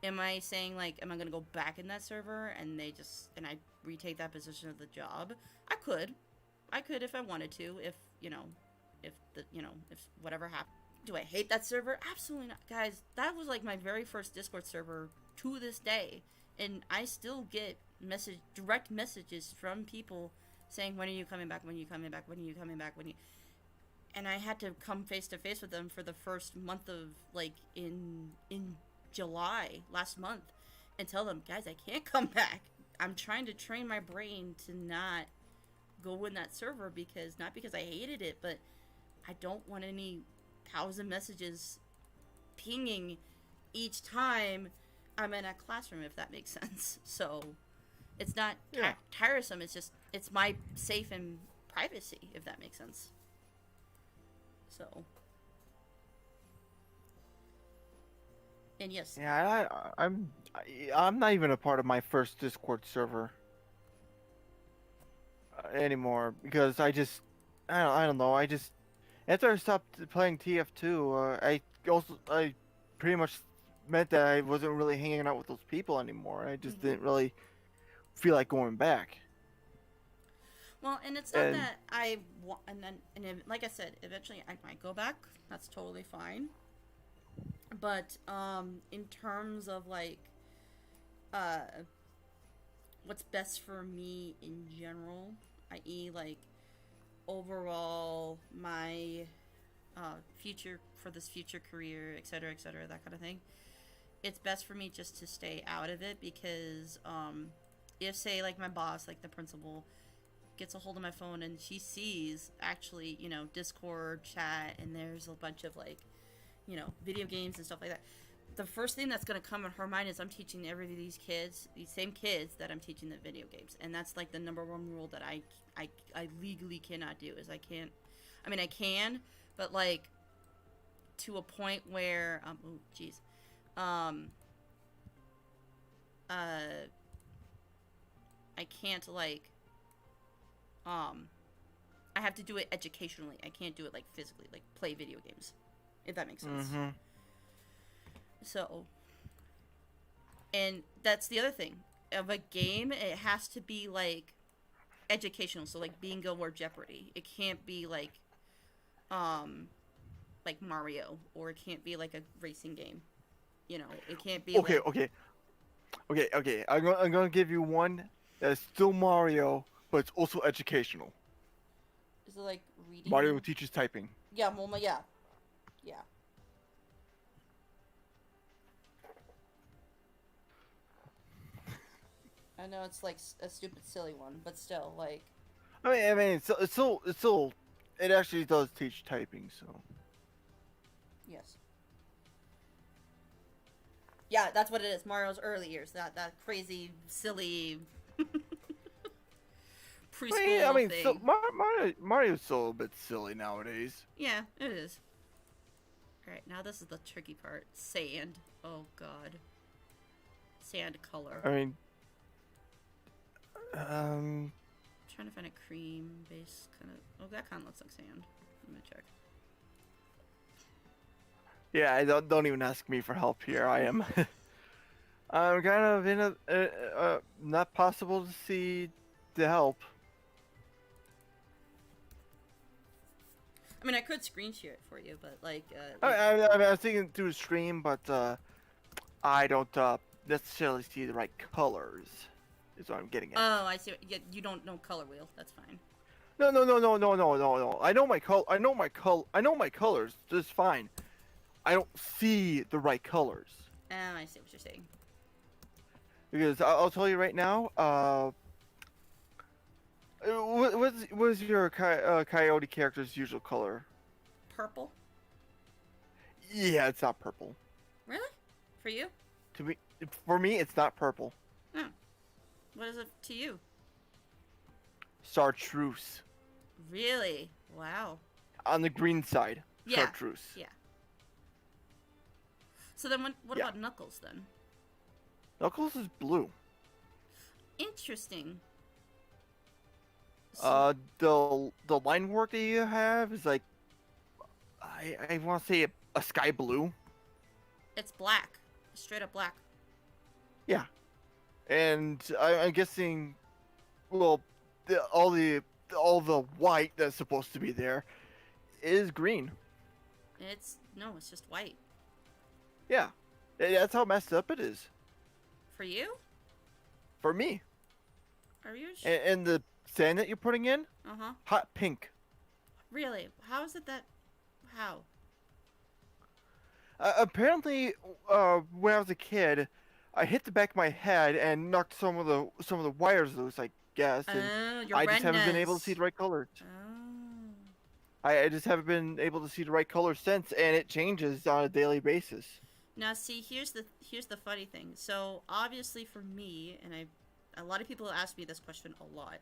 Am I saying, like, am I going to go back in that server and I retake that position of the job? I could if I wanted to, if whatever happened. Do I hate that server? Absolutely not. Guys, that was like my very first Discord server to this day. And I still get direct messages from people saying, when are you coming back? When are you coming back? When are you coming back? And I had to come face to face with them for the first month of, like, in July, last month, and tell them, guys, I can't come back. I'm trying to train my brain to not go in that server because not because I hated it, but I don't want any 1,000 messages pinging each time I'm in a classroom, if that makes sense. So it's not tiresome. It's just it's my safe and privacy, if that makes sense. So. And yes. Yeah, I'm not even a part of my first Discord server anymore because I don't know. I just after I stopped playing TF2, I pretty much meant that I wasn't really hanging out with those people anymore. I just didn't really feel like going back. Well, and it's not that I want, like I said, eventually I might go back. That's totally fine. But in terms of like what's best for me in general, i.e., like overall my future for this future career, etc., that kind of thing. It's best for me just to stay out of it because if say like my boss, like the principal, gets a hold of my phone and she sees actually, you know, Discord chat and there's a bunch of like, you know, video games and stuff like that. The first thing that's going to come in her mind is I'm teaching every of these kids, these same kids that I'm teaching the video games. And that's like the number one rule that I legally cannot do is I can't, I mean, I can, but like to a point where, I can't like, I have to do it educationally. I can't do it like physically, like play video games, if that makes sense. So, and that's the other thing of a game. It has to be like educational, so like Bingo or Jeopardy. It can't be like Mario, or it can't be like a racing game. You know, it can't be. Okay. I'm gonna give you one that's still Mario, but it's also educational. Is it like reading? Mario teaches typing. Yeah, well, yeah. I know it's like a stupid, silly one, but still, like. I mean, it actually does teach typing, so. Yes. Yeah, that's what it is. Mario's early years, that crazy, silly. Preschool thing. So Mario's still a bit silly nowadays. Yeah, it is. All right, now this is the tricky part. Sand. Oh God. Sand color. I mean. I'm trying to find a cream base kind of. Oh, that kind of looks like sand. Let me check. Yeah, don't even ask me for help here. I'm kind of in a not possible to see the help. I mean, I could screen share it for you, but like. I was thinking through the stream, but I don't necessarily see the right colors. Is what I'm getting at. Oh, I see. Yeah, you don't know color wheel. That's fine. No. I know my colors just fine. I don't see the right colors. Oh, I see what you're saying. Because I'll tell you right now. What is your coyote character's usual color? Purple. Yeah, it's not purple. Really? For you? For me, it's not purple. Oh. What is it to you? Chartreuse. Really? Wow. On the green side. Yeah. Chartreuse. Yeah. So then what about Knuckles then? Knuckles is blue. Interesting. So, the line work that you have is like I want to say a sky blue. it's black. Straight up black. Yeah. And I'm guessing, well, all the white that's supposed to be there is green. It's just white. Yeah, that's how messed up it is. For you? For me. Are you sure? And the sand that you're putting in, hot pink. Really? How is it that? How? Apparently, when I was a kid, I hit the back of my head and knocked some of the wires loose, like guess. And Your I just haven't been able to see redness. the right colors. Oh. I just haven't been able to see the right colors since, and it changes on a daily basis. Now, see, here's the funny thing. So obviously, for me, and a lot of people ask me this question a lot,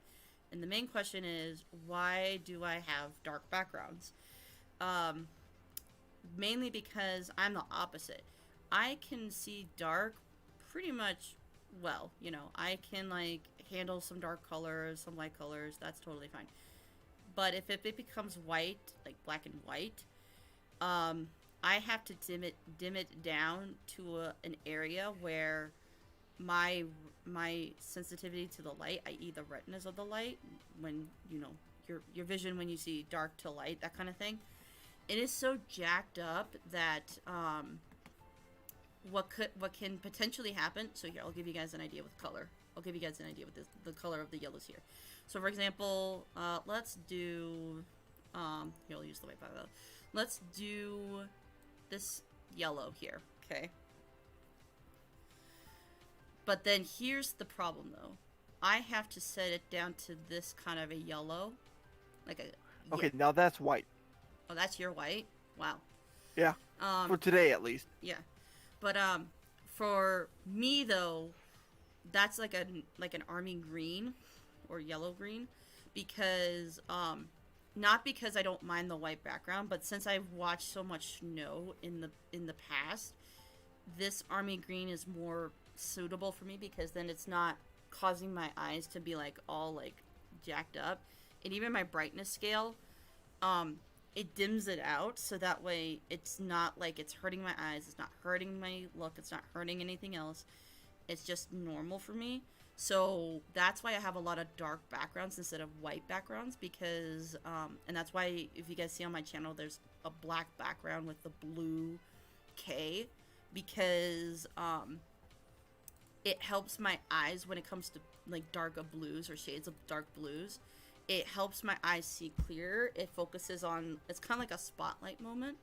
and the main question is, why do I have dark backgrounds? Um, Mainly because I'm the opposite. I can see dark pretty much well. I can like handle some dark colors, some light colors. That's totally fine. But if it becomes white, like black and white, um, I have to dim it down to an area where my my sensitivity to the light, i.e., the retinas of the light, when your vision when you see dark to light, that kind of thing, it is so jacked up that what can potentially happen. So here, I'll give you guys an idea with color. I'll give you guys an idea with the color of the yellows here. So for example, let's do here, I'll use the white by though. Let's do this yellow here, okay? But then here's the problem though. I have to set it down to this kind of a yellow, like a Okay, now that's white. Oh, that's your white. Wow. Yeah, for today at least. Yeah, but for me though, that's like an army green or yellow green, because not because I don't mind the white background, but since I've watched so much snow in the past, this army green is more suitable for me, because then it's not causing my eyes to be like all like jacked up, and even my brightness scale, it dims it out, so that way it's not like it's hurting my eyes, it's not hurting my look, it's not hurting anything else. It's just normal for me. So that's why I have a lot of dark backgrounds instead of white backgrounds, because and that's why if you guys see on my channel there's a black background with the blue K, because it helps my eyes when it comes to like dark blues or shades of dark blues. It helps my eyes see clearer. It focuses on, it's kind of like a spotlight moment,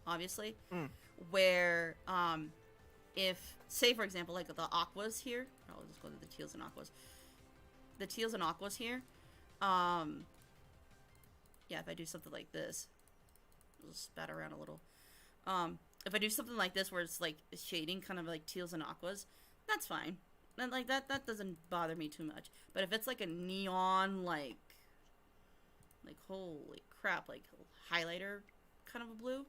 obviously, where if, say for example, like the aquas here, I'll just go to the teals and aquas. The teals and aquas here, yeah, if I do something like this, I'll just spat around a little. If I do something like this where it's like shading kind of like teals and aquas, that's fine. And like that doesn't bother me too much. But if it's like a neon, like holy crap, like highlighter kind of a blue,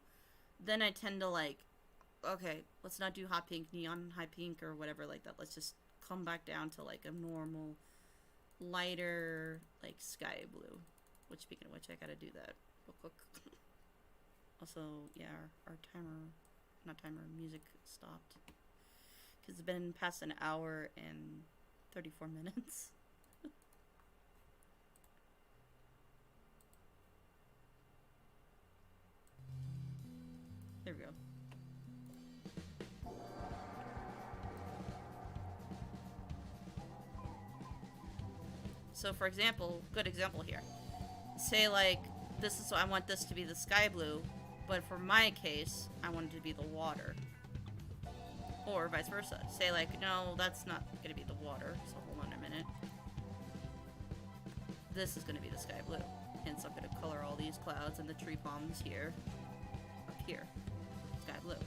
then I tend to like, okay, let's not do hot pink, neon high pink or whatever like that. Let's just come back down to like a normal lighter like sky blue. Which, speaking of which, I gotta do that real quick. Also, yeah, our music stopped because it's been past an hour and 34 minutes. There we go. So for example, good example here. Say like, this is, I want this to be the sky blue, but for my case, I want it to be the water. Or vice versa. Say like, no, that's not gonna be the water, so hold on a minute. This is gonna be the sky blue. Hence I'm gonna color all these clouds and the tree palms here, up here. Sky blue. I'm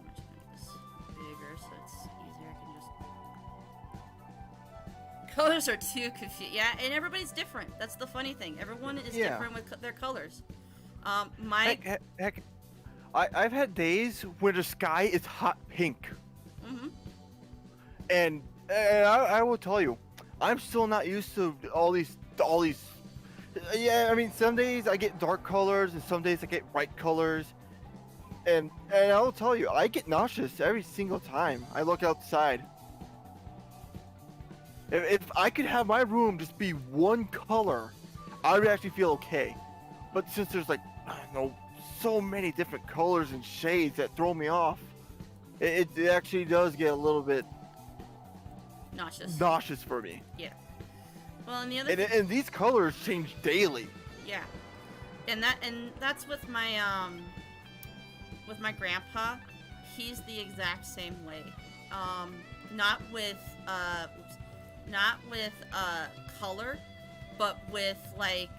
actually gonna make this bigger so it's easier. I can just... Colors are too confusing. Yeah, and everybody's different. That's the funny thing. Everyone is different with their colors. Heck, I've had days where the sky is hot pink. Mm-hmm. And I will tell you, I'm still not used to all these. Yeah, I mean, some days I get dark colors, and some days I get bright colors. And I will tell you, I get nauseous every single time I look outside. If I could have my room just be one color, I would actually feel okay. But since there's like, I don't know, so many different colors and shades that throw me off, it actually does get a little bit nauseous for me. Yeah. Well, and the other and these colors change daily. Yeah, and that's with my grandpa. he's the exact same way. Not with not with color, but with like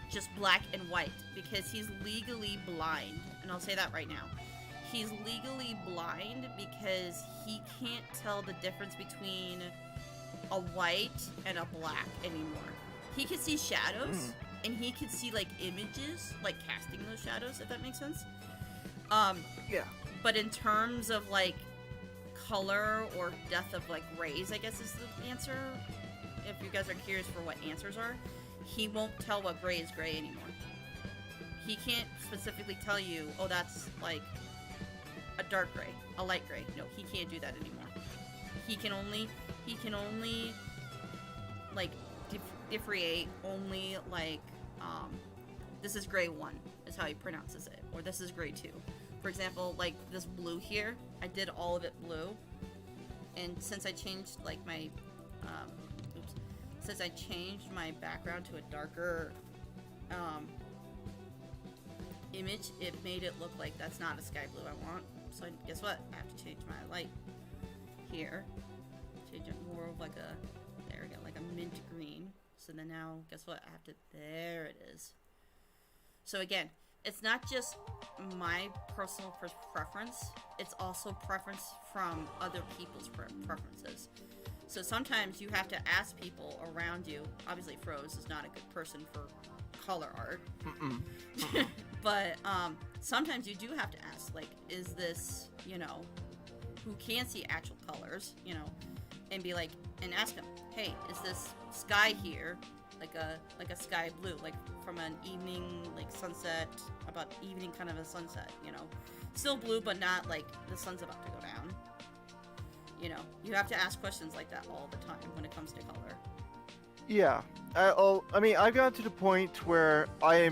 just black and white, because he's legally blind. And I'll say that right now. He's legally blind because he can't tell the difference between a white and a black anymore. He can see shadows, and he can see like images, like casting those shadows, if that makes sense. Yeah. But in terms of like color or depth of like rays, I guess is the answer. If you guys are curious for what answers are, he won't tell what gray is gray anymore. He can't specifically tell you, oh, that's like a dark gray, a light gray. No, he can't do that anymore. He can only like differentiate only like this is gray 1 is how he pronounces it, or this is gray 2. For example, like this blue here, I did all of it blue, and since I changed like my since I changed my background to a darker image, it made it look like that's not a sky blue I want. So guess what? I have to change my light here. Change it more of like a, there we go, like a mint green. So then now, guess what? I have to, there it is. So again, it's not just my personal preference, it's also preference from other people's preferences. So sometimes you have to ask people around you. Obviously, Froze is not a good person for color art. But sometimes you do have to ask, like, is this, you know, who can see actual colors, you know, and be like, and ask them, hey, is this sky here like a sky blue, like from an evening, like sunset, about evening kind of a sunset, you know, still blue, but not like the sun's about to go down. You know, you have to ask questions like that all the time when it comes to color. Yeah. I mean, I've gotten to the point where I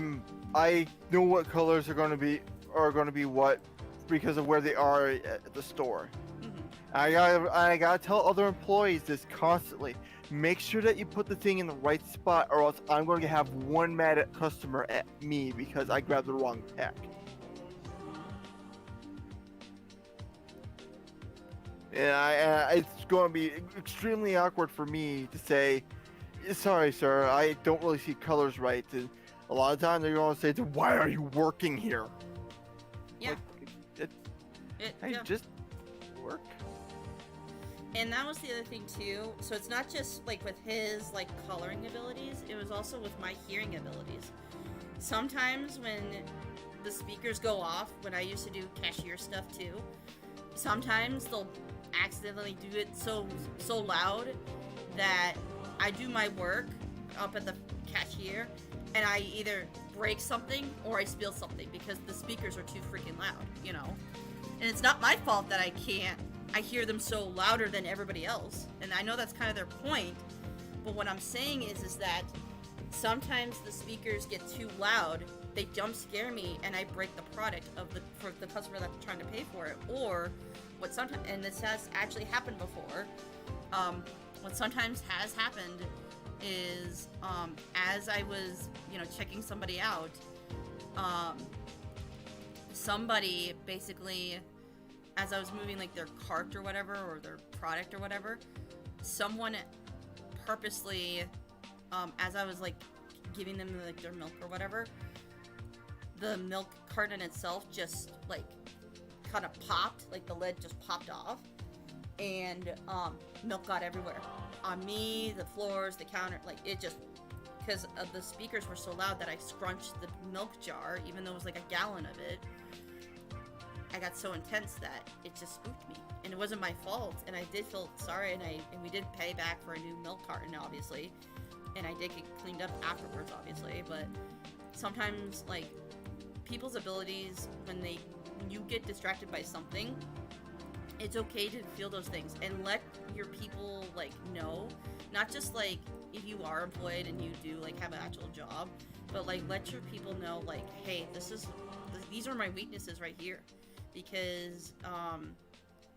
know what colors are going to be what because of where they are at the store. Mm-hmm. I gotta tell other employees this constantly. Make sure that you put the thing in the right spot, or else I'm going to have one mad at customer at me because I grabbed the wrong pack. And it's going to be extremely awkward for me to say, sorry, sir, I don't really see colors right. And a lot of times they're going to say, why are you working here? Yeah. Like, just work. And that was the other thing too. So it's not just like with his like coloring abilities, it was also with my hearing abilities. Sometimes when the speakers go off, when I used to do cashier stuff too, sometimes they'll accidentally do it so loud that I do my work up at the cashier and I either break something or I spill something because the speakers are too freaking loud, you know. And it's not my fault that I hear them so louder than everybody else. And I know that's kind of their point, but what I'm saying is that sometimes the speakers get too loud, they jump scare me, and I break the product for the customer that's trying to pay for it. Or what sometimes, and this has actually happened before, what sometimes has happened is as I was, you know, checking somebody out, somebody basically, as I was moving like their cart or whatever, or their product or whatever, someone purposely, as I was like giving them like their milk or whatever, the milk carton itself just like kind of popped, like the lid just popped off, and milk got everywhere on me, the floors, the counter, like it just, because the speakers were so loud that I scrunched the milk jar, even though it was like a gallon of it. I got so intense that it just spooked me, and it wasn't my fault, and I did feel sorry, and we did pay back for a new milk carton, obviously, and I did get cleaned up afterwards, obviously. But sometimes, like, people's abilities, when you get distracted by something, it's okay to feel those things and let your people like know, not just like if you are employed and you do like have an actual job, but like let your people know, like, hey, these are my weaknesses right here. Because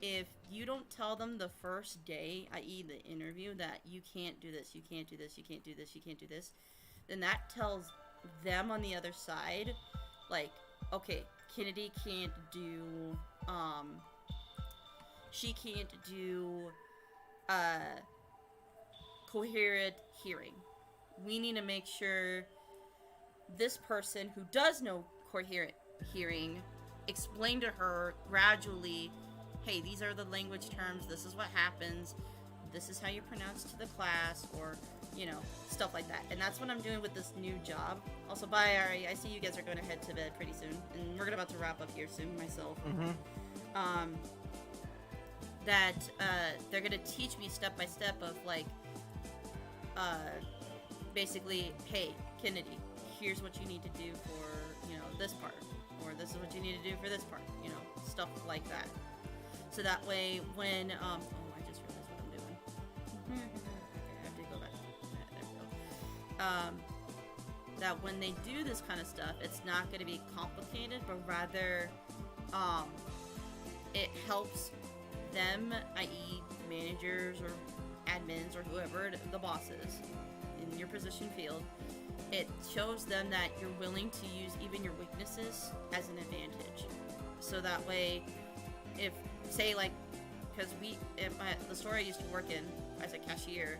if you don't tell them the first day, i.e. the interview, that you can't do this, you can't do this, you can't do this, you can't do this, then that tells them on the other side, like, okay, Kennedy can't do, she can't do, coherent hearing. We need to make sure this person who does know coherent hearing explain to her gradually, hey, these are the language terms, this is what happens, this is how you pronounce to the class, or, you know, stuff like that. And that's what I'm doing with this new job. Also, bye, Ari. I see you guys are going to head to bed pretty soon, and we're about to wrap up here soon myself. That they're going to teach me step by step of, like, basically, hey, Kennedy, here's what you need to do for, you know, this part, or this is what you need to do for this part, you know, stuff like that. So that way, when, oh, I just realized what I'm doing. Okay, I have to go back. There we go. That when they do this kind of stuff, it's not going to be complicated, but rather, it helps them, i.e. managers or admins or whoever the boss is in your position field, it shows them that you're willing to use even your weaknesses as an advantage. So that way, if, say, like, because the store I used to work in as a cashier,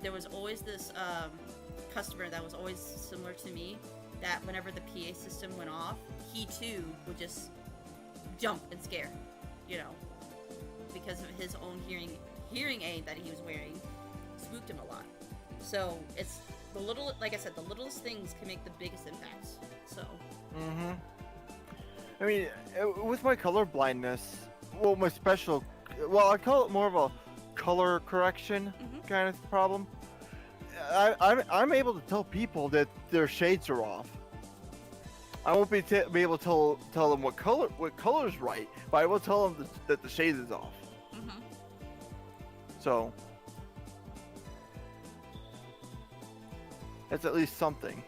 there was always this customer that was always similar to me, that whenever the PA system went off, he too would just jump and scare, you know, because of his own hearing aid that he was wearing spooked him a lot. So it's the little, like I said, the littlest things can make the biggest impacts. So. I mean, with my color blindness, well, my special, well, I call it more of a color correction kind of problem. I'm able to tell people that their shades are off. I won't be able to tell them what color's right, but I will tell them that the shade is off. So that's at least something.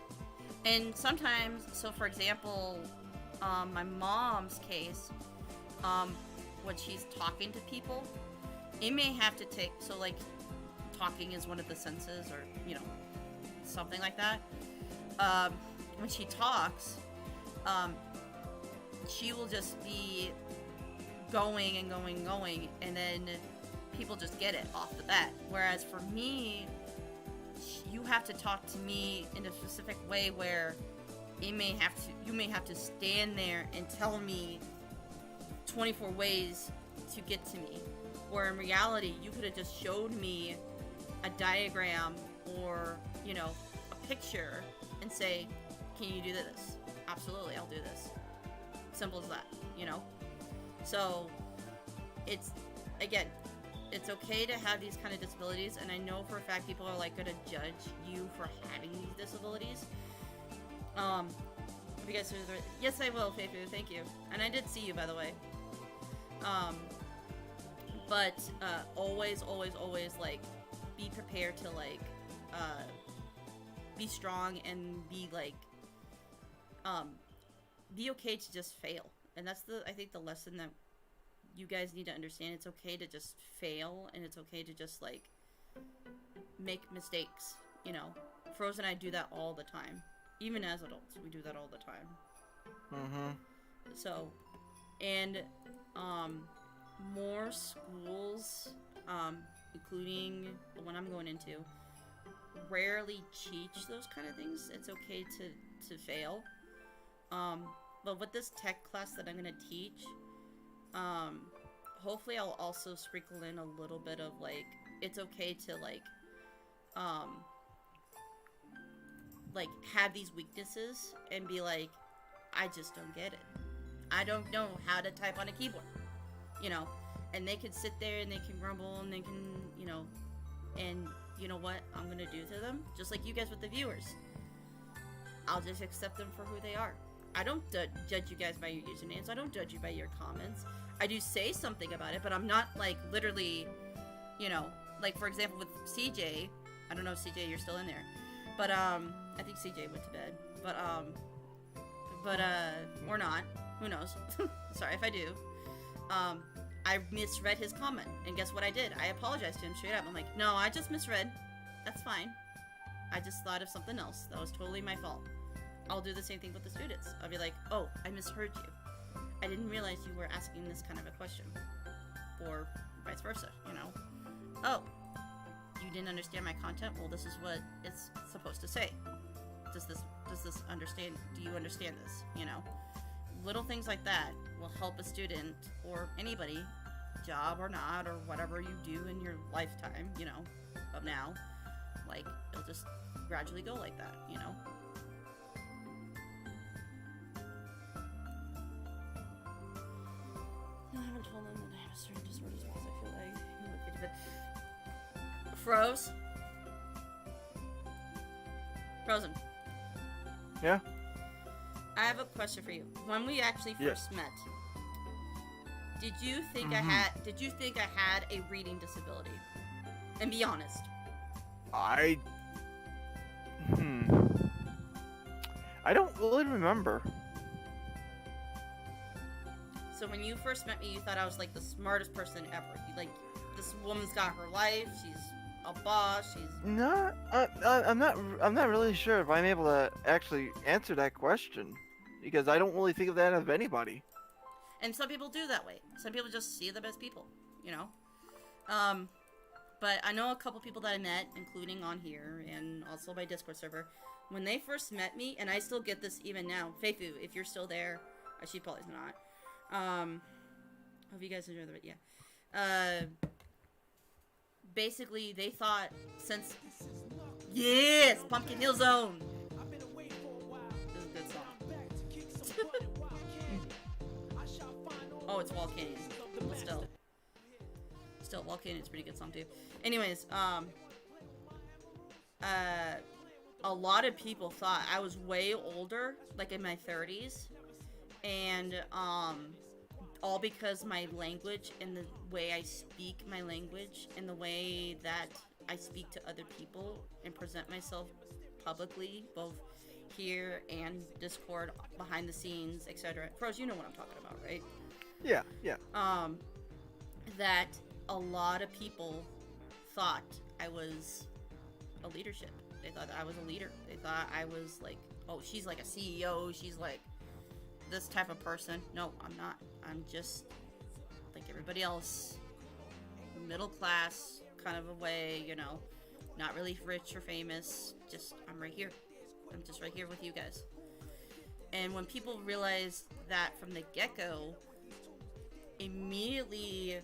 And sometimes, so for example, my mom's case, when she's talking to people, it may have to take, so like talking is one of the senses, or, you know, something like that. When she talks, she will just be going and going and going, and then people just get it off the bat. Whereas for me, you have to talk to me in a specific way where you may have to stand there and tell me 24 ways to get to me. Where in reality, you could have just showed me a diagram or, you know, a picture and say, can you do this? Absolutely, I'll do this. Simple as that, you know? So, it's, again, it's okay to have these kind of disabilities, and I know for a fact people are, like, gonna judge you for having these disabilities. If you guys, yes, I will, Feifu, thank you. And I did see you, by the way. But, always, like, be prepared to, like, be strong and be, like, be okay to just fail. And that's I think the lesson that you guys need to understand. It's okay to just fail, and it's okay to just, like, make mistakes, you know. Froze and I do that all the time. Even as adults, we do that all the time. So, and, more schools, including the one I'm going into, rarely teach those kind of things. It's okay to fail. But with this tech class that I'm going to teach, hopefully I'll also sprinkle in a little bit of, like, it's okay to, like have these weaknesses and be like, I just don't get it. I don't know how to type on a keyboard, you know, and they can sit there and they can grumble and they can, you know, and you know what I'm gonna do to them? Just like you guys with the viewers. I'll just accept them for who they are. I don't judge you guys by your usernames. I don't judge you by your comments. I do say something about it, but I'm not, like, literally, you know, like, for example, with CJ, I don't know if CJ, you're still in there, but, I think CJ went to bed, but, or not, who knows, sorry if I do, I misread his comment, and guess what I did? I apologized to him straight up. I'm like, no, I just misread, that's fine, I just thought of something else, that was totally my fault. I'll do the same thing with the students. I'll be like, oh, I misheard you. I didn't realize you were asking this kind of a question. Or vice versa, you know. Oh, you didn't understand my content? Well, this is what it's supposed to say. Does this understand? Do you understand this? You know, little things like that will help a student or anybody, job or not, or whatever you do in your lifetime, you know, of now. Like, it'll just gradually go like that, you know. I haven't told them that I have a certain disorders because I feel like Froze. Frozen. Yeah. I have a question for you. When we actually first met, did you think I had a reading disability? And be honest. I don't really remember. So when you first met me, you thought I was like the smartest person ever. You like, this woman's got her life. She's a boss. She's No, I'm not really sure if I'm able to actually answer that question because I don't really think of that of anybody. And some people do that way. Some people just see the best people, you know. But I know a couple people that I met, including on here and also my Discord server. When they first met me, and I still get this even now, Feifu, if you're still there, she probably not. Hope you guys enjoy the video. Yeah. Basically, they thought since Pumpkin Hill Zone. This is a good song. Oh, it's Wall Canyon. Still, Wall Canyon's a pretty good song too. Anyways, a lot of people thought I was way older, like in my 30s, and all because my language and the way I speak my language and the way that I speak to other people and present myself publicly, both here and Discord, behind the scenes, etc. Froze, you know what I'm talking about, right? Yeah. That a lot of people thought I was a leadership. They thought that I was a leader. They thought I was like, oh, she's like a CEO. She's like this type of person. No, I'm not. I'm just like everybody else. Middle class kind of a way, you know. Not really rich or famous. Just, I'm right here. I'm just right here with you guys. And when people realized that from the get-go, immediately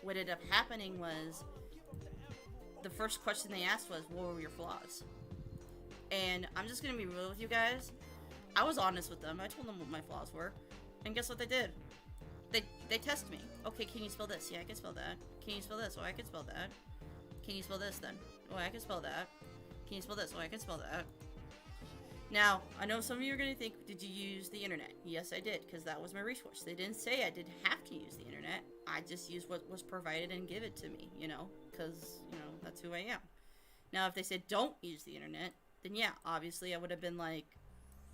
what ended up happening was the first question they asked was, what were your flaws? And I'm just gonna be real with you guys. I was honest with them. I told them what my flaws were, and guess what they did? They tested me. Okay, can you spell this? Yeah, I can spell that. Can you spell this? Oh, I can spell that. Can you spell this then? Oh, I can spell that. Can you spell this? Oh, I can spell that. Now, I know some of you are going to think, did you use the internet? Yes, I did, because that was my resource. They didn't say I didn't have to use the internet. I just used what was provided and give it to me, you know, because, you know, that's who I am. Now, if they said don't use the internet, then yeah, obviously I would have been, like,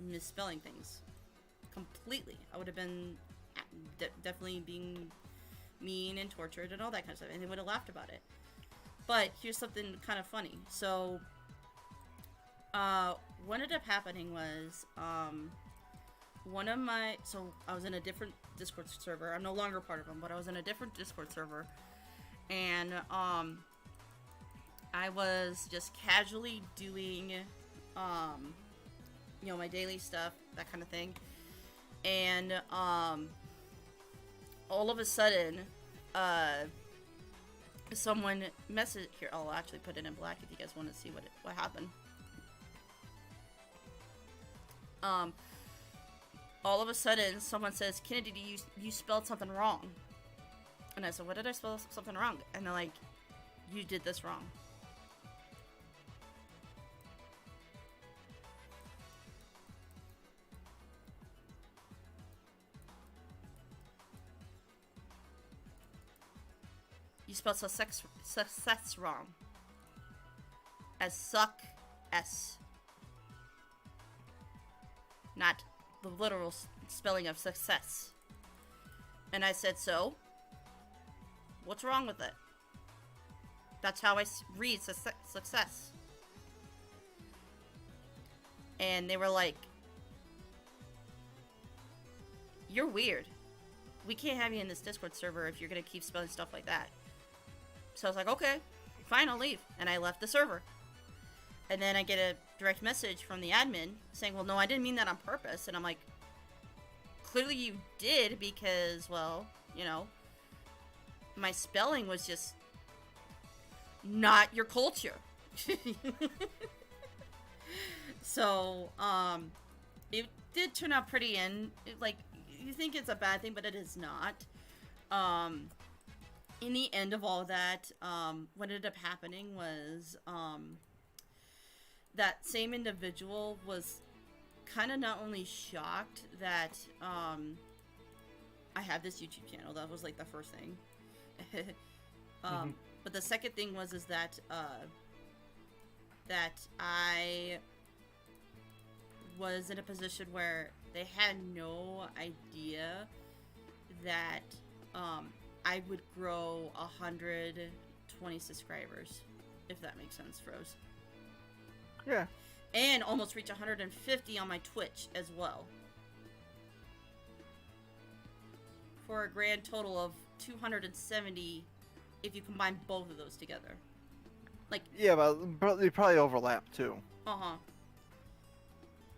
misspelling things. Completely. I would have been definitely being mean and tortured and all that kind of stuff, and they would have laughed about it. But here's something kind of funny. So, what ended up happening was, so I was in a different Discord server. I'm no longer part of them, but I was in a different Discord server, and, I was just casually doing, you know, my daily stuff, that kind of thing, and, all of a sudden, someone messaged, here, I'll actually put it in black if you guys want to see what happened. All of a sudden, someone says, Kennedy, you spelled something wrong. And I said, what did I spell something wrong? And they're like, you did this wrong. You spelled success wrong. As suck S. Not the literal spelling of success. And I said, so? What's wrong with it? That's how I read success. And they were like, "You're weird. We can't have you in this Discord server if you're gonna keep spelling stuff like that." So I was like, okay, fine, I'll leave. And I left the server. And then I get a direct message from the admin saying, well, no, I didn't mean that on purpose. And I'm like, clearly you did, because, well, you know, my spelling was just not your culture. So, it did turn out pretty like, you think it's a bad thing, but it is not. In the end of all that, what ended up happening was, that same individual was kind of not only shocked that, I have this YouTube channel. That was, like, the first thing. But the second thing was, is that, that I was in a position where they had no idea that, I would grow 120 subscribers, if that makes sense, Froze. Yeah. And almost reach 150 on my Twitch as well. For a grand total of 270 if you combine both of those together. Like, yeah, but they probably overlap too. Uh-huh.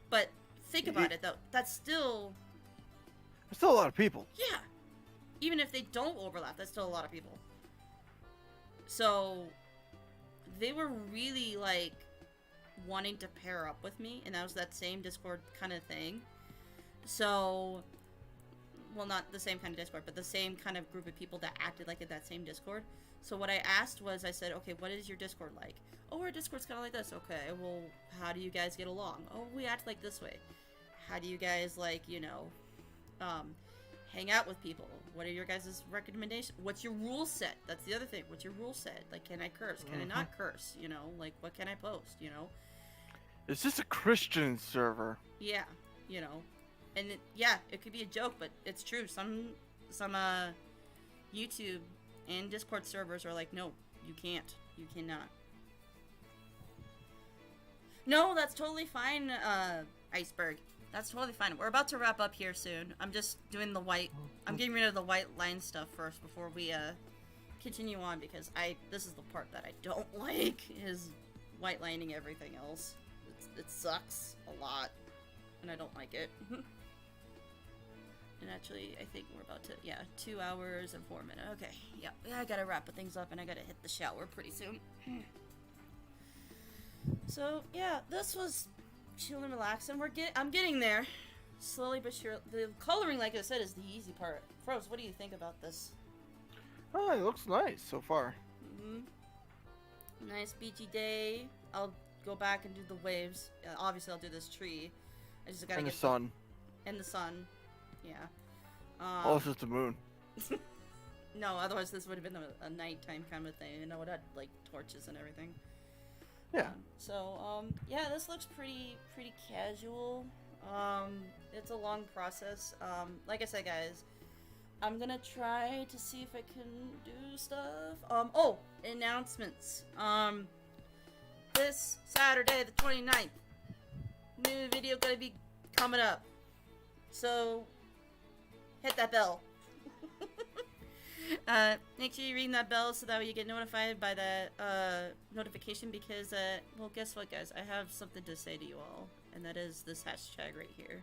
But think about it, though. That's still... There's still a lot of people. Yeah. Even if they don't overlap, that's still a lot of people. So, they were really, like, wanting to pair up with me, and that was that same Discord kind of thing. So, well, not the same kind of Discord, but the same kind of group of people that acted like in that same Discord. So what I asked was, I said, okay, what is your Discord like? Oh, our Discord's kind of like this. Okay, well, how do you guys get along? Oh, we act like this way. How do you guys, like, you know, hang out with people? What are your guys' recommendations? What's your rule set? That's the other thing. What's your rule set? Like, can I curse? Can I not curse? You know, like, what can I post? You know? Is this a Christian server? Yeah, you know. And yeah, it could be a joke, but it's true. Some YouTube and Discord servers are like, no, you can't. You cannot. No, that's totally fine, Iceberg. That's totally fine. We're about to wrap up here soon. I'm just doing the white... I'm getting rid of the white line stuff first before we, continue on, because this is the part that I don't like, is white lining everything else. It sucks a lot, and I don't like it. And actually, I think we're about to... Yeah, 2 hours and 4 minutes. Okay, yeah, I gotta wrap things up, and I gotta hit the shower pretty soon. So, yeah, this was... chill and relax, and I'm getting there, slowly but surely. The coloring, like I said, is the easy part. Froze, what do you think about this? Oh, it looks nice so far. Nice beachy day. I'll go back and do the waves. Obviously, I'll do this tree. I just gotta And get the sun. And the sun, yeah. Oh, it's just the moon. No, otherwise this would have been a nighttime kind of thing, and I would have had like torches and everything. Yeah. Yeah, this looks pretty casual. It's a long process. Like I said, guys, I'm gonna try to see if I can do stuff. Oh, announcements. This Saturday, the 29th, new video gonna be coming up. So, hit that bell. Make sure you ring that bell so that way you get notified by the notification, because well, guess what, guys? I have something to say to you all, and that is this hashtag right here.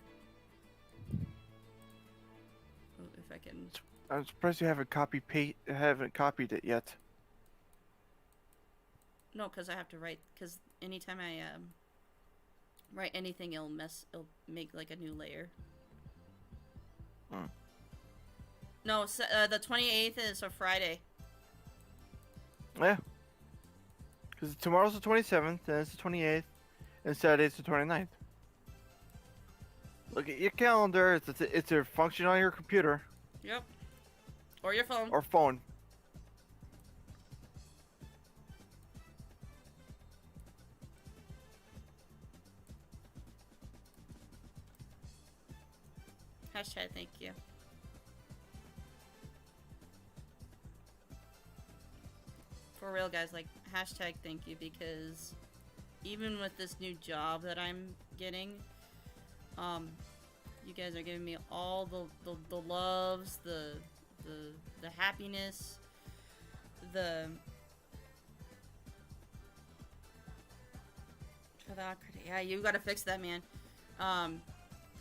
Oh, if I can. I'm surprised you haven't copied it yet. No, because I have to write. Because anytime I write anything, it'll make like a new layer. No, the 28th is a Friday. Yeah. Because tomorrow's the 27th, then it's the 28th, and Saturday's the 29th. Look at your calendar. It's a function on your computer. Yep. Or your phone. Or phone. Hashtag thank you. For real, guys, like, hashtag thank you, because even with this new job that I'm getting, you guys are giving me all the loves, the happiness, the yeah, you gotta fix that, man.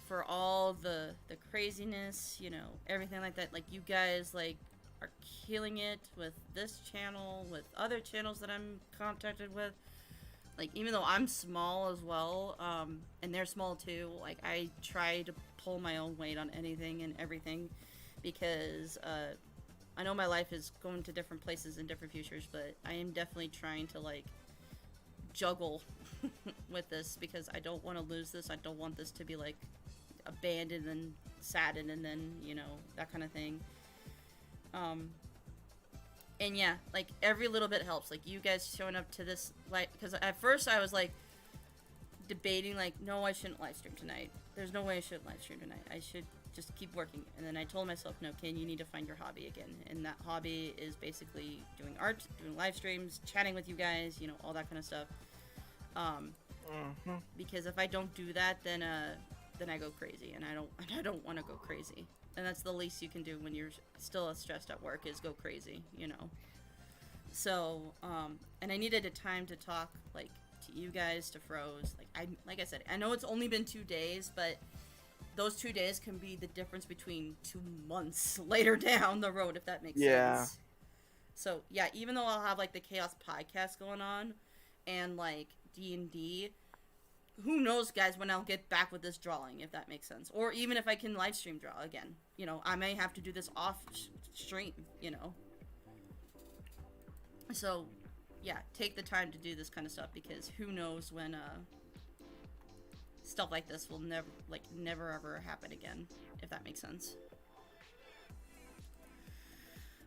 For all the craziness, you know, everything like that. Like, you guys like are killing it with this channel, with other channels that I'm contacted with. Like, even though I'm small as well, and they're small too, like, I try to pull my own weight on anything and everything, because I know my life is going to different places in different futures, but I am definitely trying to, like, juggle with this, because I don't want to lose this. I don't want this to be, like, abandoned and saddened and then, you know, that kind of thing. And yeah, like, every little bit helps. Like, you guys showing up to this, like, because at first I was, like, debating, like, no, I shouldn't live stream tonight. There's no way I shouldn't live stream tonight. I should just keep working. And then I told myself, no, Ken, you need to find your hobby again. And that hobby is basically doing art, doing live streams, chatting with you guys, you know, all that kind of stuff. Because if I don't do that, then I go crazy, and I don't want to go crazy. And that's the least you can do when you're still stressed at work, is go crazy, you know. So, and I needed a time to talk, like, to you guys, to Froze. Like I said, I know it's only been 2 days, but those 2 days can be the difference between 2 months later down the road, if that makes sense. So, yeah, even though I'll have, like, the Chaos podcast going on, and, like, D&D, who knows, guys, when I'll get back with this drawing, if that makes sense. Or even if I can live stream draw again. You know, I may have to do this off stream, you know. So, yeah, take the time to do this kind of stuff, because who knows when, stuff like this will never ever happen again, if that makes sense.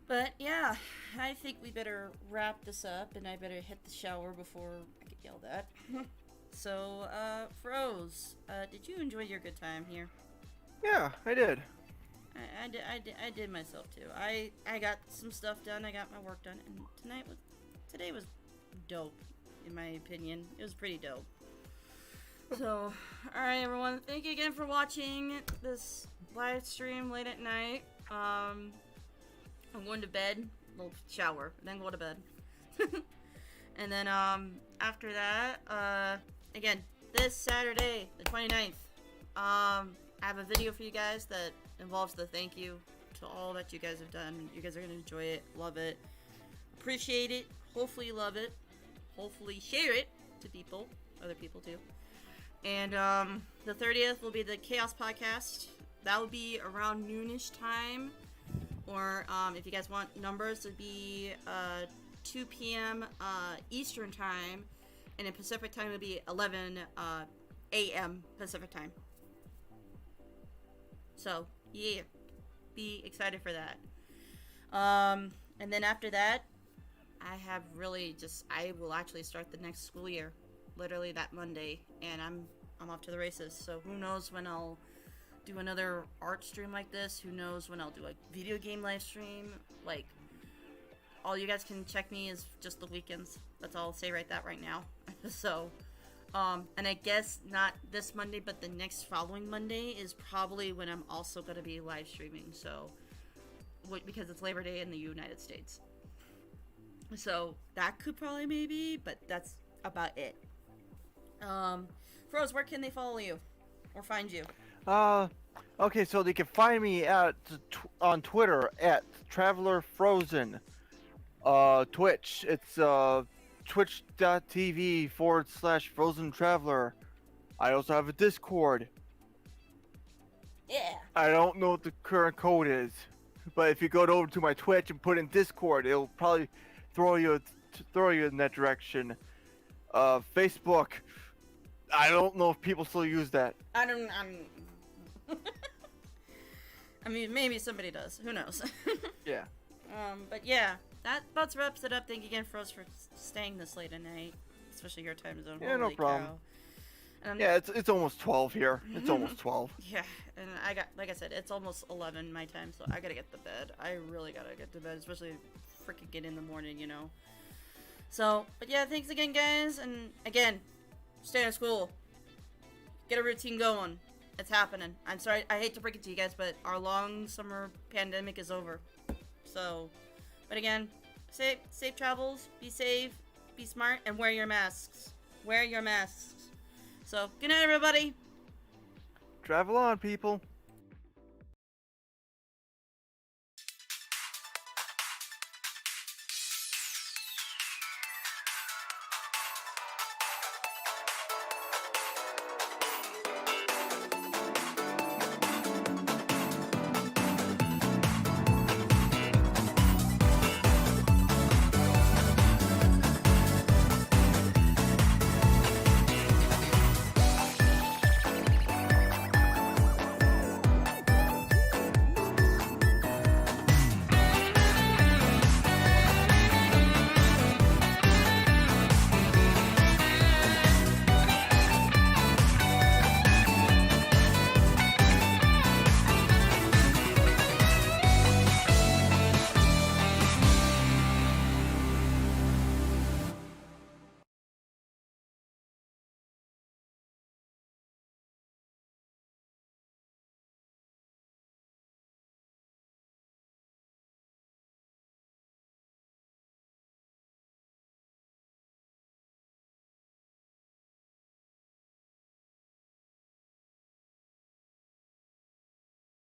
But, yeah, I think we better wrap this up, and I better hit the shower before I get yelled at. So, Froze, did you enjoy your good time here? Yeah, I did. I did myself too. I got some stuff done. I got my work done, and today was dope, in my opinion. It was pretty dope. So, all right, everyone, thank you again for watching this live stream late at night. I'm going to bed, little shower, then go to bed, and then after that, again, this Saturday, the 29th, I have a video for you guys that involves the thank you to all that you guys have done. You guys are going to enjoy it, love it, appreciate it, hopefully love it, hopefully share it to people, other people too. And the 30th will be the Chaos podcast. That will be around noonish time, or if you guys want numbers, it would be 2 p.m. Eastern time, and in Pacific time it would be 11 a.m. Pacific time. So, yeah, be excited for that. And then after that, I will actually start the next school year, literally that Monday, and I'm off to the races. So who knows when I'll do another art stream like this? Who knows when I'll do a video game live stream? Like, all you guys can check me is just the weekends. That's all I'll say right now. So, and I guess not this Monday, but the next following Monday is probably when I'm also going to be live streaming. So, because it's Labor Day in the United States. So, that could probably maybe, but that's about it. Froze, where can they follow you? Or find you? Okay, so they can find me on Twitter at Traveler Frozen. Twitch, it's twitch.tv/Frozen Traveler. I also have a Discord. Yeah. I don't know what the current code is, but if you go over to my Twitch and put in Discord, it'll probably throw you in that direction. Facebook, I don't know if people still use that. I mean, maybe somebody does. Who knows? Yeah. But yeah, that about wraps it up. Thank you again, Froze, for staying this late at night, especially your time zone. Yeah, no problem. Cow. Yeah, it's almost 12 here. It's almost 12. Yeah, and like I said, it's almost 11 my time, so I gotta get to bed. I really gotta get to bed, especially freaking get in the morning, you know. So, but yeah, thanks again, guys, and again, Stay in school. Get a routine going. It's happening. I'm sorry. I hate to break it to you guys, but our long summer pandemic is over. So, but again, safe travels. Be safe. Be smart, and wear your masks. Wear your masks. So, good night, everybody. Travel on, people.